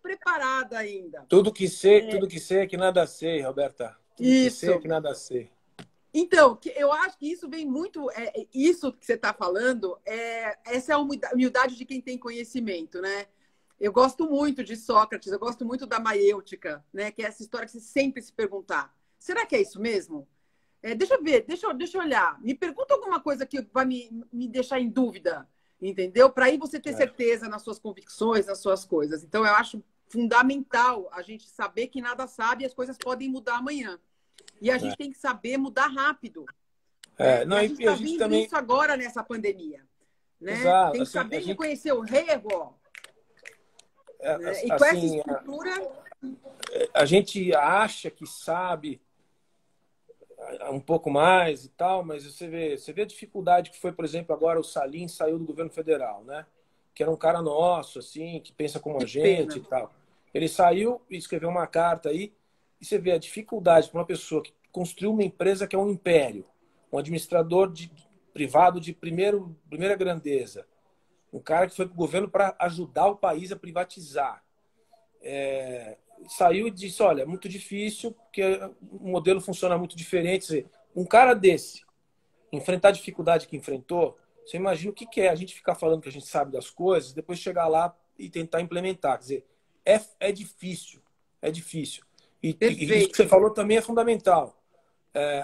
preparada ainda. Tudo que sei é que nada sei, Roberta. Tudo que sei é que nada sei. Então, eu acho que isso vem muito... isso que você está falando, essa é a humildade de quem tem conhecimento, né? Eu gosto muito de Sócrates, eu gosto muito da maiêutica, né? Que é essa história que você sempre se perguntar. Será que é isso mesmo? Deixa eu ver, deixa eu olhar. Me pergunta alguma coisa que vai me deixar em dúvida, entendeu? Para aí você ter certeza nas suas convicções, nas suas coisas. Então, eu acho fundamental a gente saber que nada sabe e as coisas podem mudar amanhã. E a gente tem que saber mudar rápido. Não, a gente está vendo também... isso agora nessa pandemia. Né? Exato. Tem que assim, saber reconhecer o rego. E com essa assim, estrutura... A gente acha que sabe um pouco mais e tal, mas você vê a dificuldade que foi, por exemplo, agora o Salim saiu do governo federal, né? Que era um cara nosso, assim, que pensa como a gente e tal. Ele saiu e escreveu uma carta aí, e você vê a dificuldade para uma pessoa que construiu uma empresa que é um império, um administrador privado de primeira grandeza, um cara que foi para o governo para ajudar o país a privatizar. Saiu e disse, olha, é muito difícil, porque o modelo funciona muito diferente. Um cara desse, enfrentar a dificuldade que enfrentou, você imagina o que é a gente ficar falando que a gente sabe das coisas, depois chegar lá e tentar implementar. Quer dizer, é difícil, é difícil. E isso que você falou também é fundamental.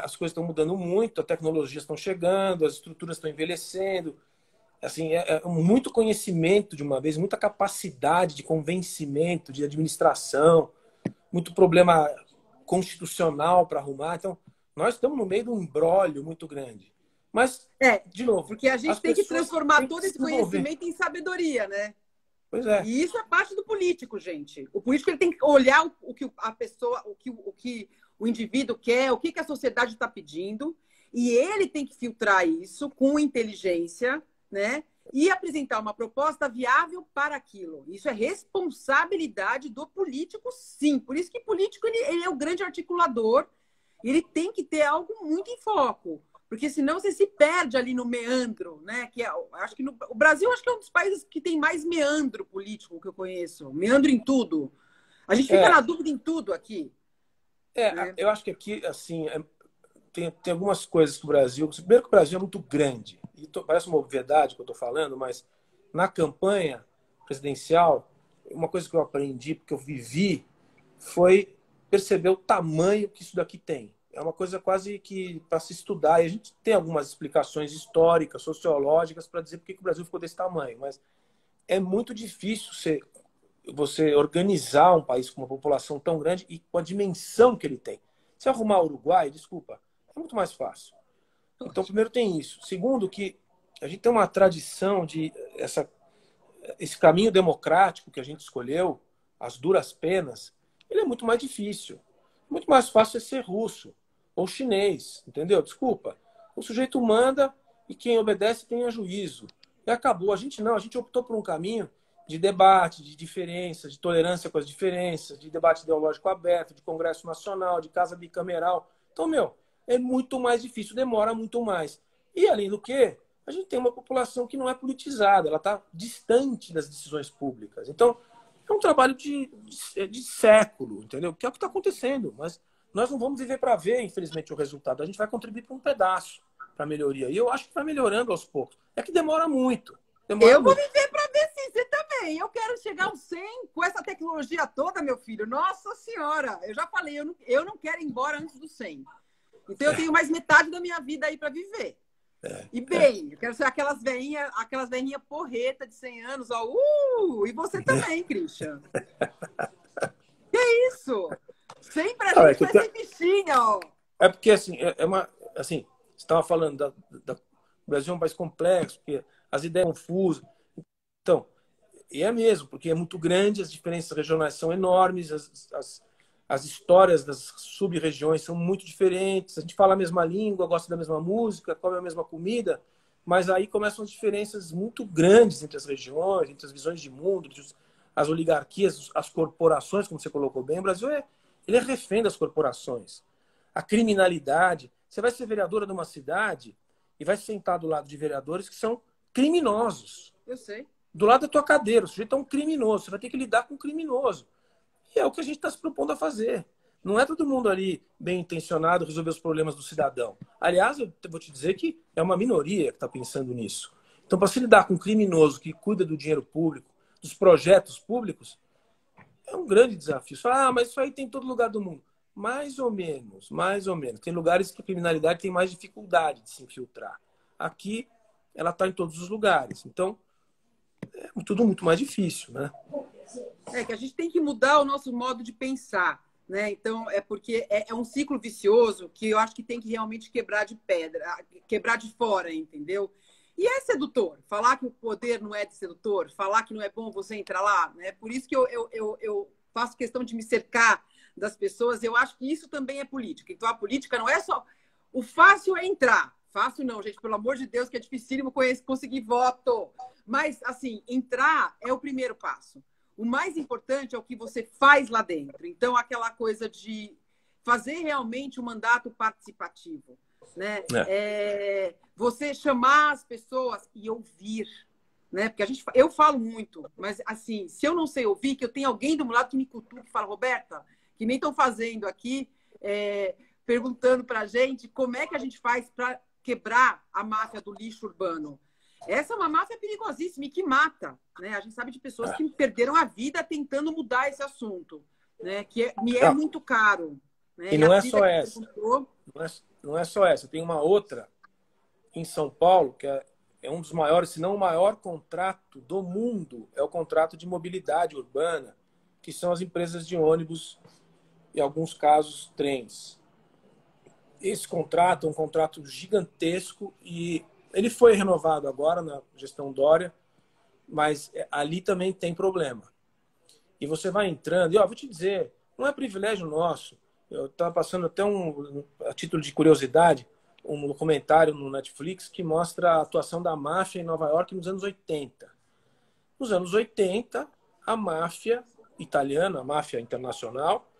As coisas estão mudando muito, as tecnologias estão chegando, as estruturas estão envelhecendo. Assim, muito conhecimento de uma vez, muita capacidade de convencimento, de administração, muito problema constitucional para arrumar. Então, nós estamos no meio de um imbróglio muito grande. Mas, de novo... Porque a gente tem que transformar todo esse conhecimento em sabedoria, né? Pois é. E isso é parte do político, gente. O político ele tem que olhar o que a pessoa, o que o indivíduo quer, o que a sociedade está pedindo, e ele tem que filtrar isso com inteligência, né? E apresentar uma proposta viável para aquilo. Isso é responsabilidade do político, sim. Por isso que o político ele é o grande articulador. Ele tem que ter algo muito em foco. Porque senão você se perde ali no meandro, né? Acho que o Brasil acho que é um dos países que tem mais meandro político que eu conheço. Meandro em tudo. A gente fica na dúvida em tudo aqui. Né? Eu acho que aqui, assim, tem algumas coisas que o Brasil... Primeiro que o Brasil é muito grande. E parece uma obviedade que eu estou falando, mas na campanha presidencial, uma coisa que eu aprendi, porque eu vivi, foi perceber o tamanho que isso daqui tem. É uma coisa quase que para se estudar. E a gente tem algumas explicações históricas, sociológicas, para dizer por que o Brasil ficou desse tamanho. Mas é muito difícil você organizar um país com uma população tão grande e com a dimensão que ele tem. Se arrumar o Uruguai, desculpa, é muito mais fácil. Então, primeiro tem isso. Segundo, que a gente tem uma tradição de esse caminho democrático que a gente escolheu, as duras penas, ele é muito mais difícil. Muito mais fácil é ser russo ou chinês, entendeu? Desculpa. O sujeito manda e quem obedece tenha juízo. E acabou. A gente não, a gente optou por um caminho de debate, de diferenças, de tolerância com as diferenças, de debate ideológico aberto, de Congresso Nacional, de casa bicameral. Então, é muito mais difícil, demora muito mais. E, além do que, a gente tem uma população que não é politizada, ela está distante das decisões públicas. Então, é um trabalho de século, entendeu? Que é o que está acontecendo. Mas nós não vamos viver para ver, infelizmente, o resultado. A gente vai contribuir para um pedaço para a melhoria. E eu acho que vai melhorando aos poucos. É que demora muito. Eu vou viver para ver sim, você também. Eu quero chegar aos 100 com essa tecnologia toda, meu filho. Nossa Senhora! Eu já falei, eu não quero ir embora antes dos 100. Então, eu tenho mais metade da minha vida aí para viver. E bem, eu quero ser aquelas veinhas porreta de 100 anos, ó. E você também, Christian. Que isso? Sempre a gente vai ser bichinha, ó. É porque, assim, assim, você estava falando o Brasil é um país complexo, porque as ideias são confusas. Então, e é mesmo, porque é muito grande, as diferenças regionais são enormes, as histórias das sub-regiões são muito diferentes, a gente fala a mesma língua, gosta da mesma música, come a mesma comida, mas aí começam as diferenças muito grandes entre as regiões, entre as visões de mundo, entre as oligarquias, as corporações, como você colocou bem. O Brasil ele é refém das corporações. A criminalidade. Você vai ser vereadora de uma cidade e vai sentar do lado de vereadores que são criminosos. Eu sei. Do lado da tua cadeira, o sujeito é um criminoso, você vai ter que lidar com um criminoso. E é o que a gente está se propondo a fazer. Não é todo mundo ali bem intencionado resolver os problemas do cidadão. Aliás, eu vou te dizer que é uma minoria que está pensando nisso. Então, para se lidar com um criminoso que cuida do dinheiro público, dos projetos públicos, é um grande desafio. Você fala, mas isso aí tem em todo lugar do mundo. Mais ou menos, mais ou menos. Tem lugares que a criminalidade tem mais dificuldade de se infiltrar. Aqui, ela está em todos os lugares. Então, é tudo muito mais difícil, né? É que a gente tem que mudar o nosso modo de pensar, né? Então, é porque é um ciclo vicioso que eu acho que tem que realmente quebrar de pedra, quebrar de fora, entendeu? E é sedutor. Falar que o poder não é de sedutor, falar que não é bom você entrar lá, né? Por isso que eu faço questão de me cercar das pessoas. Eu acho que isso também é política. Então, a política não é só... O fácil é entrar. Fácil não, gente. Pelo amor de Deus, que é dificílimo conseguir voto. Mas, assim, entrar é o primeiro passo. O mais importante é o que você faz lá dentro. Então, aquela coisa de fazer realmente um mandato participativo, né? Você chamar as pessoas e ouvir, né? Porque eu falo muito, mas assim, se eu não sei ouvir, que eu tenho alguém do meu lado que me cutuca e fala, Roberta, que nem estão fazendo aqui, perguntando para a gente como é que a gente faz para quebrar a máfia do lixo urbano. Essa é uma máfia perigosíssima e que mata, né? A gente sabe de pessoas que perderam a vida tentando mudar esse assunto, né? Que me é muito caro. Né? E não é só essa. Não é só essa. Tem uma outra em São Paulo, que é um dos maiores, se não o maior contrato do mundo, é o contrato de mobilidade urbana, que são as empresas de ônibus e, em alguns casos, trens. Esse contrato é um contrato gigantesco e ele foi renovado agora na gestão Dória, mas ali também tem problema. E você vai entrando, e vou te dizer, não é privilégio nosso. Eu estava passando até a título de curiosidade, um documentário no Netflix que mostra a atuação da máfia em Nova York nos anos 80. Nos anos 80, a máfia italiana, a máfia internacional,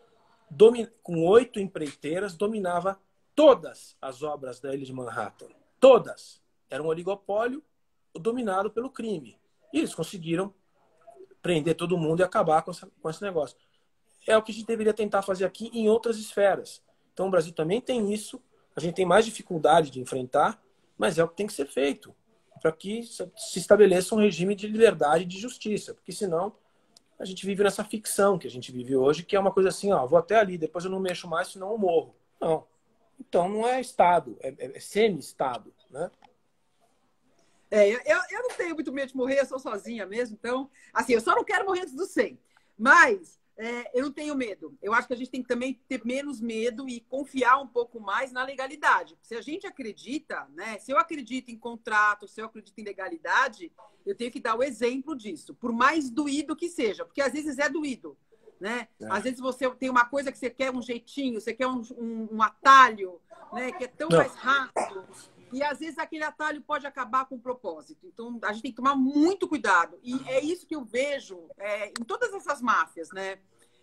com 8 empreiteiras, dominava todas as obras da ilha de Manhattan. Todas. Era um oligopólio dominado pelo crime. E eles conseguiram prender todo mundo e acabar com esse negócio. É o que a gente deveria tentar fazer aqui em outras esferas. Então, o Brasil também tem isso. A gente tem mais dificuldade de enfrentar, mas é o que tem que ser feito para que se estabeleça um regime de liberdade e de justiça. Porque, senão, a gente vive nessa ficção que a gente vive hoje, que é uma coisa assim, vou até ali, depois eu não mexo mais, senão eu morro. Não. Então, não é Estado, é semi-Estado, né? Eu não tenho muito medo de morrer, eu sou sozinha mesmo. Então, assim, eu só não quero morrer antes dos 100. Mas eu não tenho medo. Eu acho que a gente tem que também ter menos medo e confiar um pouco mais na legalidade. Se a gente acredita, né? Se eu acredito em contrato, se eu acredito em legalidade, eu tenho que dar o exemplo disso. Por mais doído que seja. Porque às vezes é doído. né? Às vezes você tem uma coisa que você quer um jeitinho, você quer um atalho, né? Que é tão mais rápido. E às vezes aquele atalho pode acabar com o propósito. Então a gente tem que tomar muito cuidado. E é isso que eu vejo em todas essas máfias, né?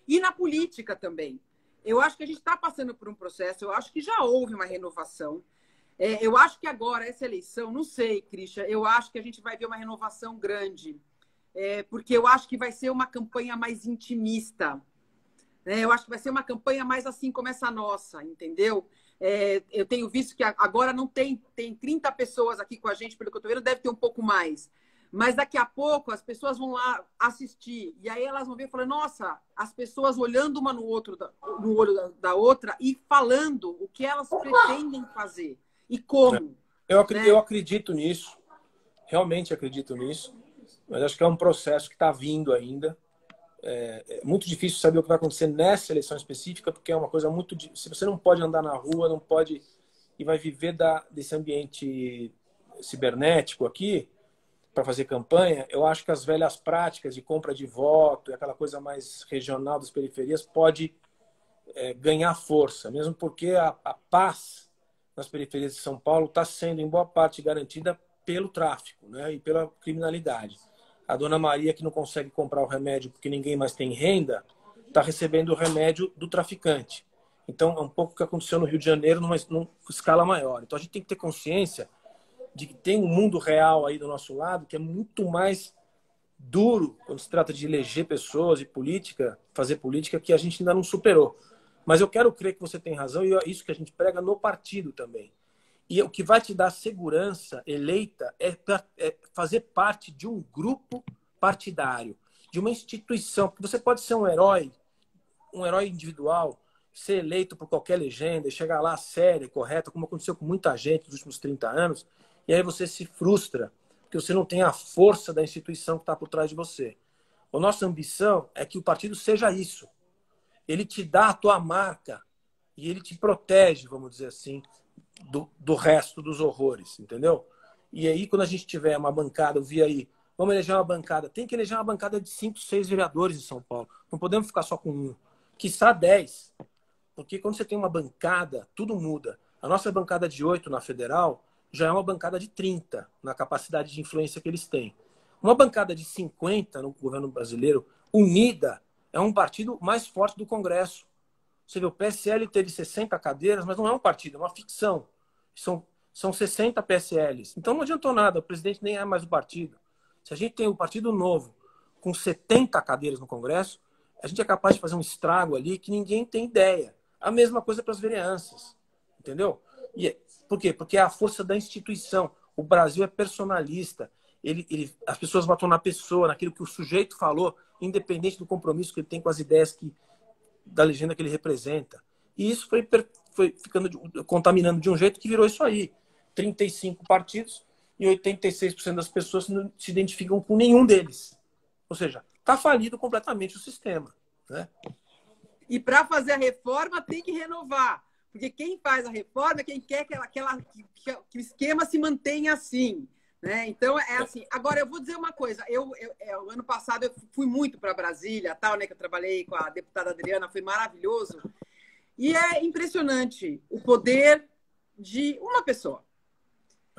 E na política também. Eu acho que a gente está passando por um processo, eu acho que já houve uma renovação. Eu acho que agora, essa eleição, não sei, Christian, eu acho que a gente vai ver uma renovação grande. Porque eu acho que vai ser uma campanha mais intimista. Eu acho que vai ser uma campanha mais assim como essa nossa, entendeu? Eu tenho visto que agora não tem 30 pessoas aqui com a gente, pelo que eu estou vendo, deve ter um pouco mais. Mas daqui a pouco as pessoas vão lá assistir. E aí elas vão ver e falar, nossa, as pessoas olhando uma no olho da outra e falando o que elas pretendem fazer e como. Eu acredito nisso, realmente acredito nisso, mas acho que é um processo que está vindo ainda. É muito difícil saber o que vai acontecer nessa eleição específica, porque é uma coisa muito... Se você não pode andar na rua, não pode... E vai viver desse ambiente cibernético aqui, para fazer campanha, eu acho que as velhas práticas de compra de voto e aquela coisa mais regional das periferias pode ganhar força, mesmo porque a paz nas periferias de São Paulo está sendo, em boa parte, garantida pelo tráfico, né, e pela criminalidade. A dona Maria, que não consegue comprar o remédio porque ninguém mais tem renda, está recebendo o remédio do traficante. Então, é um pouco o que aconteceu no Rio de Janeiro, numa escala maior. Então, a gente tem que ter consciência de que tem um mundo real aí do nosso lado que é muito mais duro quando se trata de eleger pessoas e política, fazer política, que a gente ainda não superou. Mas eu quero crer que você tem razão e é isso que a gente prega no partido também. E o que vai te dar segurança eleita é fazer parte de um grupo partidário, de uma instituição. Porque você pode ser um herói individual, ser eleito por qualquer legenda e chegar lá séria, correta, como aconteceu com muita gente nos últimos 30 anos, e aí você se frustra, porque você não tem a força da instituição que está por trás de você. A nossa ambição é que o partido seja isso. Ele te dá a tua marca e ele te protege, vamos dizer assim, do resto dos horrores, entendeu? E aí, quando a gente tiver uma bancada, eu vi aí, vamos eleger uma bancada, tem que eleger uma bancada de 5, 6 vereadores em São Paulo. Não podemos ficar só com um, quiçá 10. Porque quando você tem uma bancada, tudo muda. A nossa bancada de 8 na federal já é uma bancada de 30 na capacidade de influência que eles têm. Uma bancada de 50 no governo brasileiro, unida, é um partido mais forte do Congresso. Você vê, o PSL teve 60 cadeiras, mas não é um partido, é uma ficção. São 60 PSLs. Então não adiantou nada, o presidente nem é mais o partido. Se a gente tem um partido novo com 70 cadeiras no Congresso, a gente é capaz de fazer um estrago ali que ninguém tem ideia. A mesma coisa para as vereanças, entendeu? Por quê? Porque é a força da instituição. O Brasil é personalista. As pessoas votam na pessoa, naquilo que o sujeito falou, independente do compromisso que ele tem com as ideias da legenda que ele representa. E isso foi ficando contaminando de um jeito que virou isso aí. 35 partidos e 86% das pessoas não se identificam com nenhum deles. Ou seja, está falido completamente o sistema, né? E para fazer a reforma tem que renovar. Porque quem faz a reforma é quem quer que o esquema se mantenha assim, né? Então, é assim. Agora, eu vou dizer uma coisa. O ano passado, eu fui muito para Brasília, tal, né? Que eu trabalhei com a deputada Adriana, foi maravilhoso. E é impressionante o poder de uma pessoa.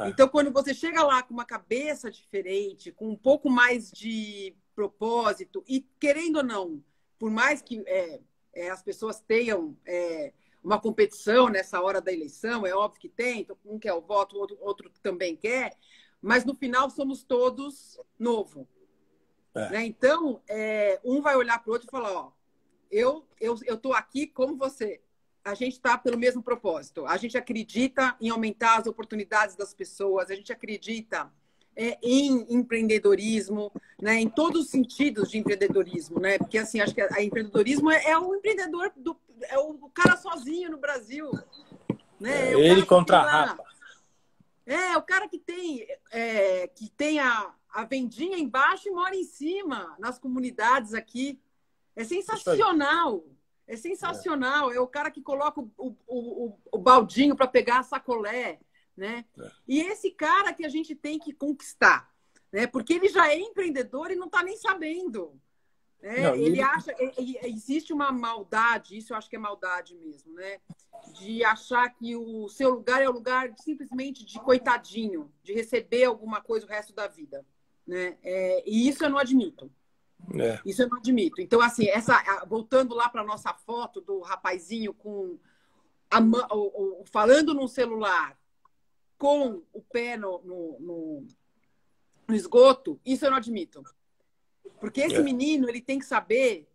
Então, quando você chega lá com uma cabeça diferente, com um pouco mais de propósito, e querendo ou não, por mais que as pessoas tenham uma competição nessa hora da eleição, é óbvio que tem, um quer o voto, outro também quer, mas no final somos todos novo. Né? Então, um vai olhar para o outro e falar, ó, eu estou aqui como você. A gente está pelo mesmo propósito. A gente acredita em aumentar as oportunidades das pessoas, a gente acredita em empreendedorismo, né? Em todos os sentidos de empreendedorismo, né? Porque assim, acho que empreendedorismo é o empreendedor, é o cara sozinho no Brasil. Né? Ele contra a rapa. O cara que tem a vendinha embaixo e mora em cima, nas comunidades aqui. É sensacional. É sensacional. É o cara que coloca o baldinho para pegar a sacolé, né? E esse cara que a gente tem que conquistar, né? Porque ele já é empreendedor e não está nem sabendo. Não, Ele acha, existe uma maldade, isso eu acho que é maldade mesmo, né? De achar que o seu lugar é o lugar simplesmente de coitadinho, de receber alguma coisa o resto da vida, né? E isso eu não admito. É. Isso eu não admito. Então, assim, voltando lá para a nossa foto do rapazinho com falando num celular com o pé no esgoto, isso eu não admito. Porque esse menino, ele tem que saber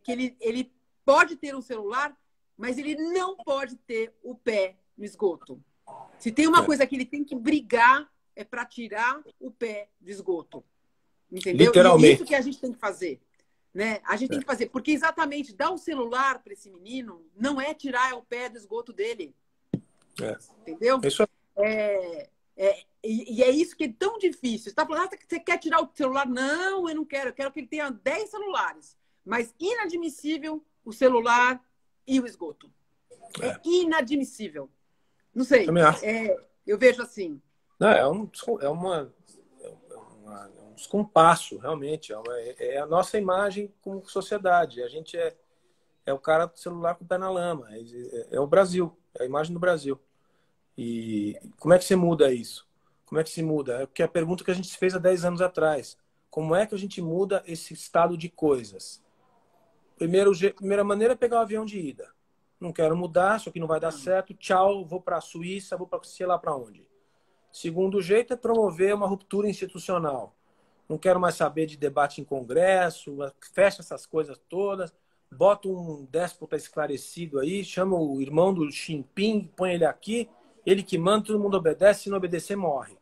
que ele pode ter um celular, mas ele não pode ter o pé no esgoto. Se tem uma coisa que ele tem que brigar, é para tirar o pé do esgoto. Entendeu? Literalmente. E isso que a gente tem que fazer. Né? A gente tem que fazer. Porque exatamente dar o celular para esse menino não é tirar o pé do esgoto dele. Entendeu? Isso E é isso que é tão difícil. Você está falando, você quer tirar o celular? Não, eu não quero. Eu quero que ele tenha 10 celulares. Mas inadmissível o celular e o esgoto. É inadmissível. Não sei. Eu vejo assim. Não, é um descompasso, realmente. É a nossa imagem como sociedade. A gente é o cara do celular com o pé na lama. É o Brasil. É a imagem do Brasil. E como é que se muda isso? Como é que se muda? É porque a pergunta que a gente se fez há 10 anos atrás. Como é que a gente muda esse estado de coisas? Primeira maneira é pegar o avião de ida. Não quero mudar, isso aqui não vai dar certo. Tchau, vou para a Suíça, vou para sei lá para onde. Segundo jeito é promover uma ruptura institucional. Não quero mais saber de debate em congresso, fecha essas coisas todas, bota um déspota esclarecido aí, chama o irmão do Xi Jinping, põe ele aqui, ele que manda, todo mundo obedece, se não obedecer, morre.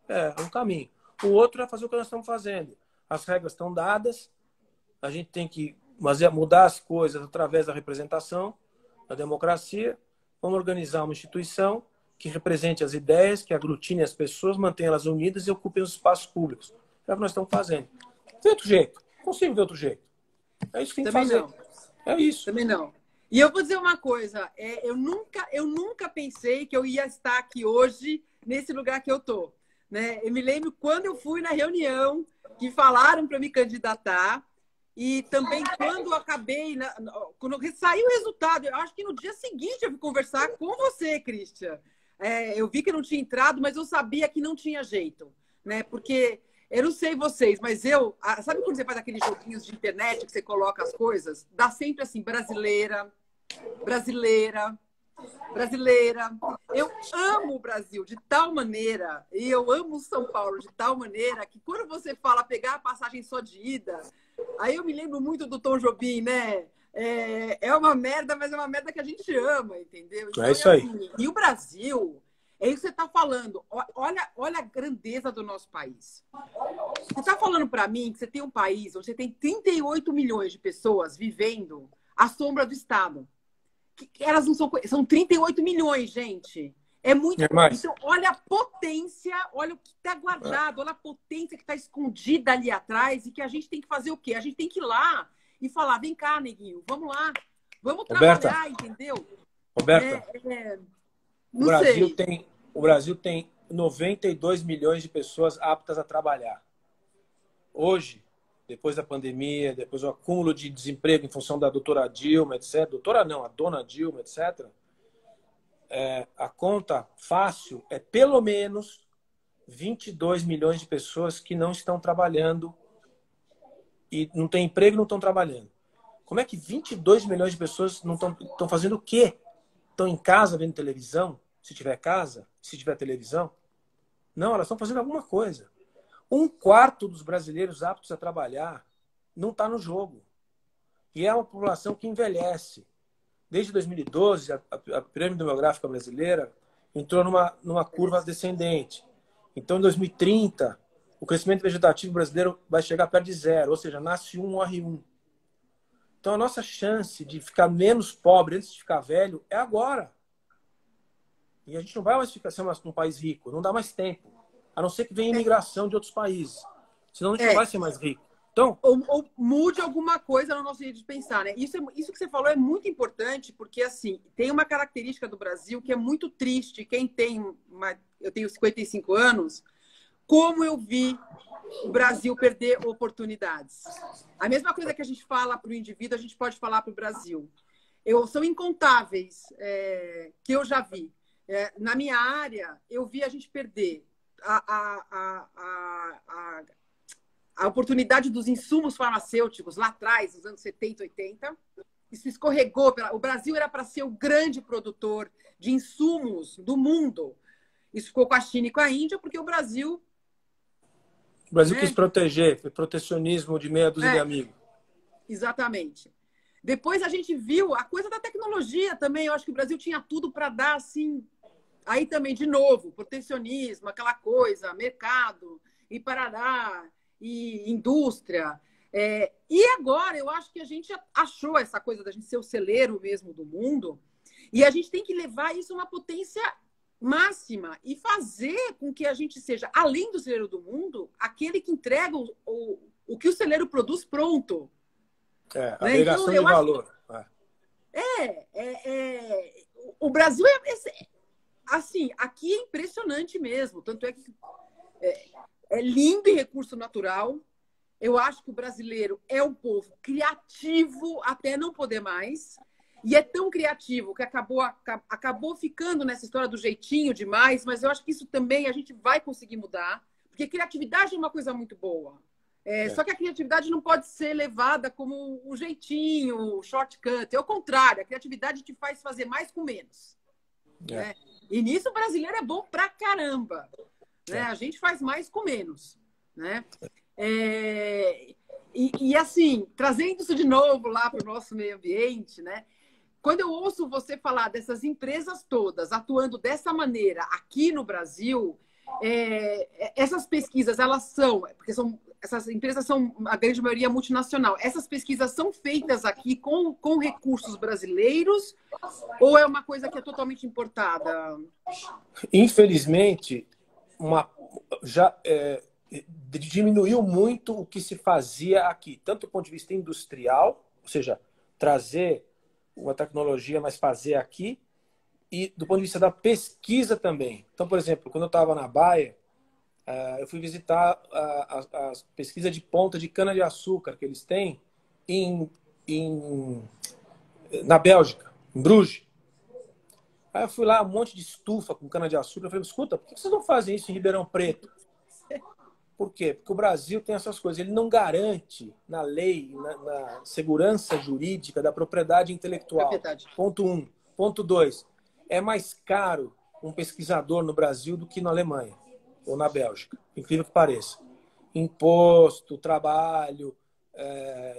É um caminho. O outro é fazer o que nós estamos fazendo. As regras estão dadas, a gente tem que mudar as coisas através da representação, da democracia. Vamos organizar uma instituição que represente as ideias, que aglutine as pessoas, mantenha elas unidas e ocupem os espaços públicos. É o que nós estamos fazendo. Tem outro jeito. Consigo ver outro jeito. É isso que tem que fazer. Não. É isso. Também não. E eu vou dizer uma coisa. Eu nunca pensei que eu ia estar aqui hoje, nesse lugar que eu tô. Né? Eu me lembro quando eu fui na reunião que falaram para me candidatar. E também quando eu acabei, quando saiu o resultado, eu acho que no dia seguinte eu fui conversar com você, Christian. Eu vi que não tinha entrado, mas eu sabia que não tinha jeito, né? Porque eu não sei vocês, mas sabe quando você faz aqueles joguinhos de internet que você coloca as coisas? Dá sempre assim, brasileira, brasileira, brasileira. Eu amo o Brasil de tal maneira, e eu amo São Paulo de tal maneira, que quando você fala pegar a passagem só de ida, aí eu me lembro muito do Tom Jobim, né? É uma merda, mas é uma merda que a gente ama, entendeu? Então, é isso aí. Assim, e o Brasil, é isso que você está falando. Olha a grandeza do nosso país. Você está falando para mim que você tem um país onde você tem 38 milhões de pessoas vivendo à sombra do Estado. Que elas não são 38 milhões, gente. É muito. Então, olha a potência, olha o que está guardado, olha a potência que está escondida ali atrás e que a gente tem que fazer o quê? A gente tem que ir lá e falar: vem cá, neguinho, vamos lá, vamos Roberta, trabalhar, entendeu? Roberta, não sei. O Brasil tem 92 milhões de pessoas aptas a trabalhar. Hoje, depois da pandemia, depois do acúmulo de desemprego em função da doutora Dilma, etc. Doutora não, a dona Dilma, etc. A conta fácil é pelo menos 22 milhões de pessoas que não estão trabalhando e não têm emprego e não estão trabalhando. Como é que 22 milhões de pessoas não estão fazendo o quê? Estão em casa vendo televisão? Se tiver casa? Se tiver televisão? Não, elas estão fazendo alguma coisa. 1/4 dos brasileiros aptos a trabalhar não está no jogo. E é uma população que envelhece. Desde 2012, a pirâmide demográfica brasileira entrou numa curva descendente. Então, em 2030, o crescimento vegetativo brasileiro vai chegar perto de zero, ou seja, nasce um, morre um. Então, a nossa chance de ficar menos pobre antes de ficar velho é agora. E a gente não vai mais ser um país rico, não dá mais tempo. A não ser que venha imigração de outros países. Senão a gente não vai ser mais rico. Então, ou mude alguma coisa no nosso jeito de pensar, né? Isso que você falou é muito importante, porque assim, tem uma característica do Brasil que é muito triste. Eu tenho 55 anos, como eu vi o Brasil perder oportunidades. A mesma coisa que a gente fala para o indivíduo, a gente pode falar para o Brasil. São incontáveis que eu já vi. Na minha área, eu vi a gente perder a oportunidade dos insumos farmacêuticos lá atrás, nos anos 70, 80. Isso escorregou. O Brasil era para ser o grande produtor de insumos do mundo. Isso ficou com a China e com a Índia, porque o Brasil... O Brasil quis proteger, foi protecionismo de meia dúzia de amigos. Exatamente. Depois a gente viu a coisa da tecnologia também. Eu acho que o Brasil tinha tudo para dar, assim... Aí também, de novo, protecionismo, aquela coisa, mercado, e parará, e indústria. E agora, eu acho que a gente achou essa coisa da gente ser o celeiro mesmo do mundo, e a gente tem que levar isso a uma potência máxima e fazer com que a gente seja, além do celeiro do mundo, aquele que entrega o que o celeiro produz pronto. Agregação de valor. O Brasil assim, aqui é impressionante mesmo. Tanto é que é lindo em recurso natural. Eu acho que o brasileiro é um povo criativo até não poder mais. E é tão criativo que acabou ficando nessa história do jeitinho demais, mas eu acho que isso também a gente vai conseguir mudar, porque criatividade é uma coisa muito boa. Só que a criatividade não pode ser levada como o jeitinho, o shortcut. É o contrário, a criatividade te faz fazer mais com menos. Né? E nisso o brasileiro é bom pra caramba. Né? A gente faz mais com menos. Né? E assim, trazendo isso de novo lá para o nosso meio ambiente, né? Quando eu ouço você falar dessas empresas todas atuando dessa maneira aqui no Brasil, essas pesquisas, essas empresas são, a grande maioria, multinacional. Essas pesquisas são feitas aqui com recursos brasileiros ou é uma coisa que é totalmente importada? Infelizmente, diminuiu muito o que se fazia aqui, tanto do ponto de vista industrial, ou seja, trazer uma tecnologia, mas fazer aqui, e do ponto de vista da pesquisa também. Então, por exemplo, quando eu estava na Baia, eu fui visitar a pesquisa de ponta de cana-de-açúcar que eles têm na Bélgica, em Bruges. Aí eu fui lá, um monte de estufa com cana-de-açúcar. Eu falei, escuta, por que vocês não fazem isso em Ribeirão Preto? Por quê? Porque o Brasil tem essas coisas. Ele não garante na lei, na segurança jurídica da propriedade intelectual. Ponto 1. Ponto 2. É mais caro um pesquisador no Brasil do que na Alemanha ou na Bélgica. Incrível que pareça. Imposto, trabalho,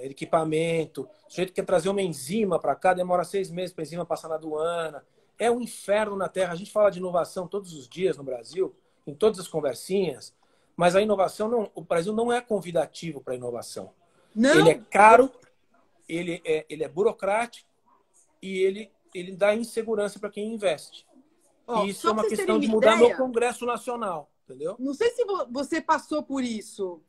equipamento. O sujeito quer trazer uma enzima para cá, demora 6 meses para a enzima passar na aduana. É um inferno na Terra. A gente fala de inovação todos os dias no Brasil, em todas as conversinhas. Mas a inovação, o Brasil não é convidativo para a inovação. Não. Ele é caro, ele é burocrático e ele dá insegurança para quem investe. E isso é uma questão de mudar no Congresso Nacional, entendeu? Não sei se você passou por isso.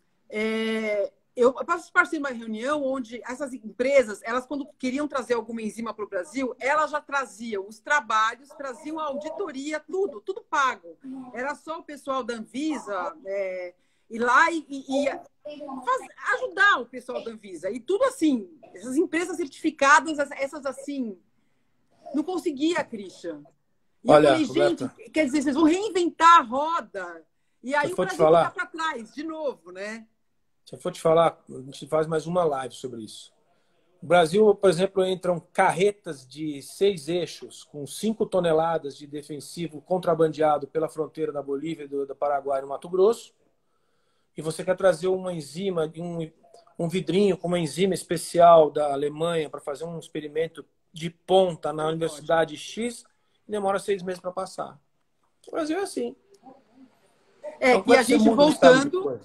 Eu participei de uma reunião onde essas empresas, elas quando queriam trazer alguma enzima para o Brasil, elas já traziam os trabalhos, traziam a auditoria, tudo pago. Era só o pessoal da Anvisa ir lá e ajudar o pessoal da Anvisa. E tudo assim, essas empresas certificadas, essas assim, não conseguia, Christian. E olha, eu falei, gente, quer dizer, vocês vão reinventar a roda. E aí o Brasil fica para trás, de novo, né? Se eu for te falar, a gente faz mais uma live sobre isso. No Brasil, por exemplo, entram carretas de 6 eixos com 5 toneladas de defensivo contrabandeado pela fronteira da Bolívia, do Paraguai e no Mato Grosso. E você quer trazer uma enzima, um vidrinho com uma enzima especial da Alemanha para fazer um experimento de ponta na Universidade X e demora 6 meses para passar. O Brasil é assim. Então, e a gente voltando...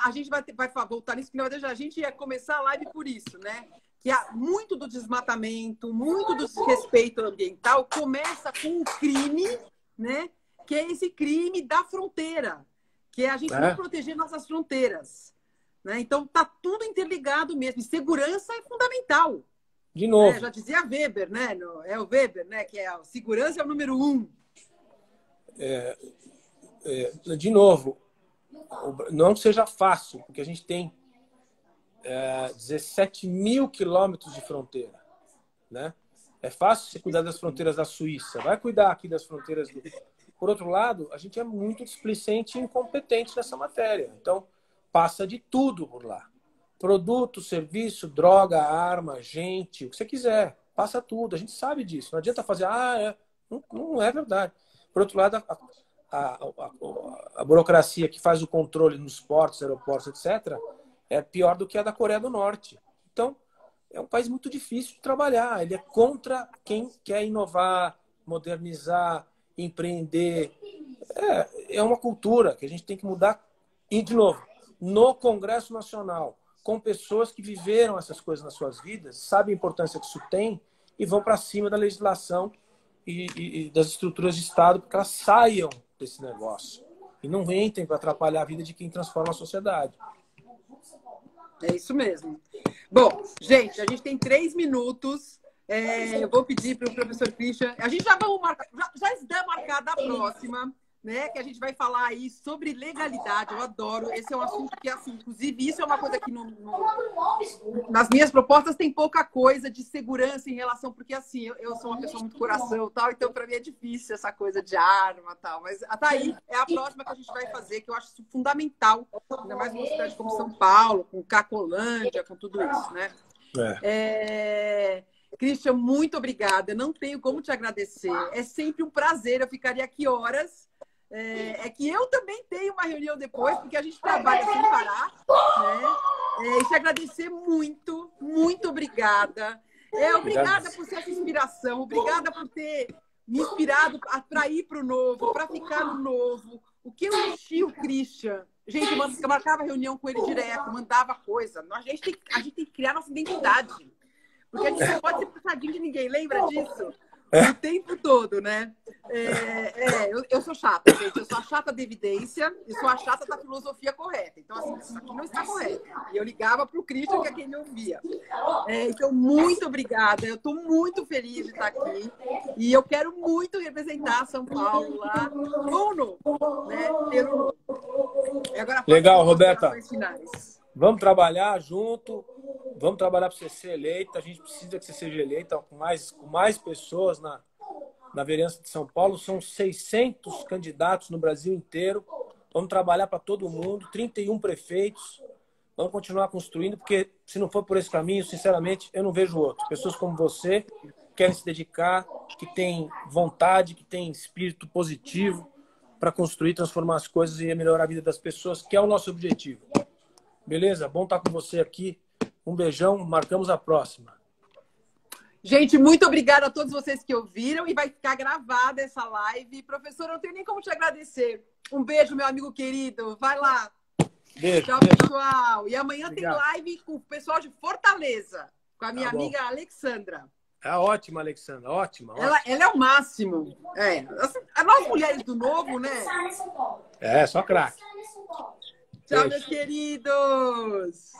a gente vai voltar nisso, porque na verdade a gente ia começar a live por isso, né? Que há muito do desmatamento, muito do desrespeito ambiental começa com um crime, né? Que é esse crime da fronteira, que é a gente não proteger nossas fronteiras. Né? Então tá tudo interligado mesmo. E segurança é fundamental. De novo. Já dizia Weber, né? É o Weber, né? Que segurança é o número 1. de novo, não seja fácil, porque a gente tem 17 mil quilômetros de fronteira, né? É fácil você cuidar das fronteiras da Suíça, vai cuidar aqui das fronteiras do... Por outro lado, a gente é muito displicente e incompetente nessa matéria. Então, passa de tudo por lá. Produto, serviço, droga, arma, gente, o que você quiser. Passa tudo. A gente sabe disso. Não adianta fazer... Não é verdade. Por outro lado, a burocracia que faz o controle nos portos, aeroportos, etc., é pior do que a da Coreia do Norte. Então, é um país muito difícil de trabalhar. Ele é contra quem quer inovar, modernizar, empreender. É uma cultura que a gente tem que mudar. E, de novo, no Congresso Nacional, com pessoas que viveram essas coisas nas suas vidas, sabem a importância que isso tem e vão para cima da legislação e das estruturas de Estado para que elas saiam desse negócio e não entrem para atrapalhar a vida de quem transforma a sociedade. É isso mesmo. Bom, gente, a gente tem 3 minutos. Eu vou pedir para o professor Christian. A gente já vamos marcar, já está marcada a próxima, né? Que a gente vai falar aí sobre legalidade. Eu adoro. Esse é um assunto que, assim, inclusive, isso é uma coisa que nas minhas propostas tem pouca coisa de segurança em relação, porque assim, eu sou uma pessoa muito coração e tal, então para mim é difícil essa coisa de arma e tal. Mas tá aí, é a próxima que a gente vai fazer, que eu acho fundamental, ainda mais numa cidade como São Paulo, com Cacolândia, com tudo isso, né? Christian, muito obrigada. Eu não tenho como te agradecer. É sempre um prazer. Eu ficaria aqui horas. É que eu também tenho uma reunião depois, porque a gente trabalha sem parar, né? E te agradecer muito, muito obrigada. Obrigada por ser essa inspiração, obrigada por ter me inspirado para ir para o novo, para ficar no novo. O que eu enchi o Christian? Gente, eu marcava reunião com ele direto, mandava coisa. A gente tem que criar nossa identidade. Porque a gente não pode ser puxadinho de ninguém, lembra disso? O tempo todo, né? Eu sou chata, gente. Eu sou a chata da evidência e sou a chata da filosofia correta. Então, assim, isso aqui não está correto. E eu ligava para o Christian, que é quem me ouvia. Então, muito obrigada. Eu estou muito feliz de estar aqui. E eu quero muito representar São Paulo lá no novo, né? Agora, legal, Roberta. Vamos trabalhar junto. Vamos trabalhar para você ser eleita. A gente precisa que você seja eleita com mais pessoas na vereança de São Paulo. São 600 candidatos no Brasil inteiro. Vamos trabalhar para todo mundo. 31 prefeitos. Vamos continuar construindo, porque se não for por esse caminho, sinceramente, eu não vejo outro. Pessoas como você que querem se dedicar, que têm vontade, que têm espírito positivo para construir, transformar as coisas e melhorar a vida das pessoas, que é o nosso objetivo. Beleza? Bom estar com você aqui. Um beijão, marcamos a próxima. Gente, muito obrigada a todos vocês que ouviram e vai ficar gravada essa live. Professor, eu não tenho nem como te agradecer. Um beijo, meu amigo querido. Vai lá. Beijo. Tchau, beijo. pessoal. E amanhã Obrigado. tem live com o pessoal de Fortaleza, com a minha amiga Alexandra. Ótima, Alexandra. Ótima. Ela é o máximo. Nós mulheres do novo, né? Só craque. Tchau, meus queridos.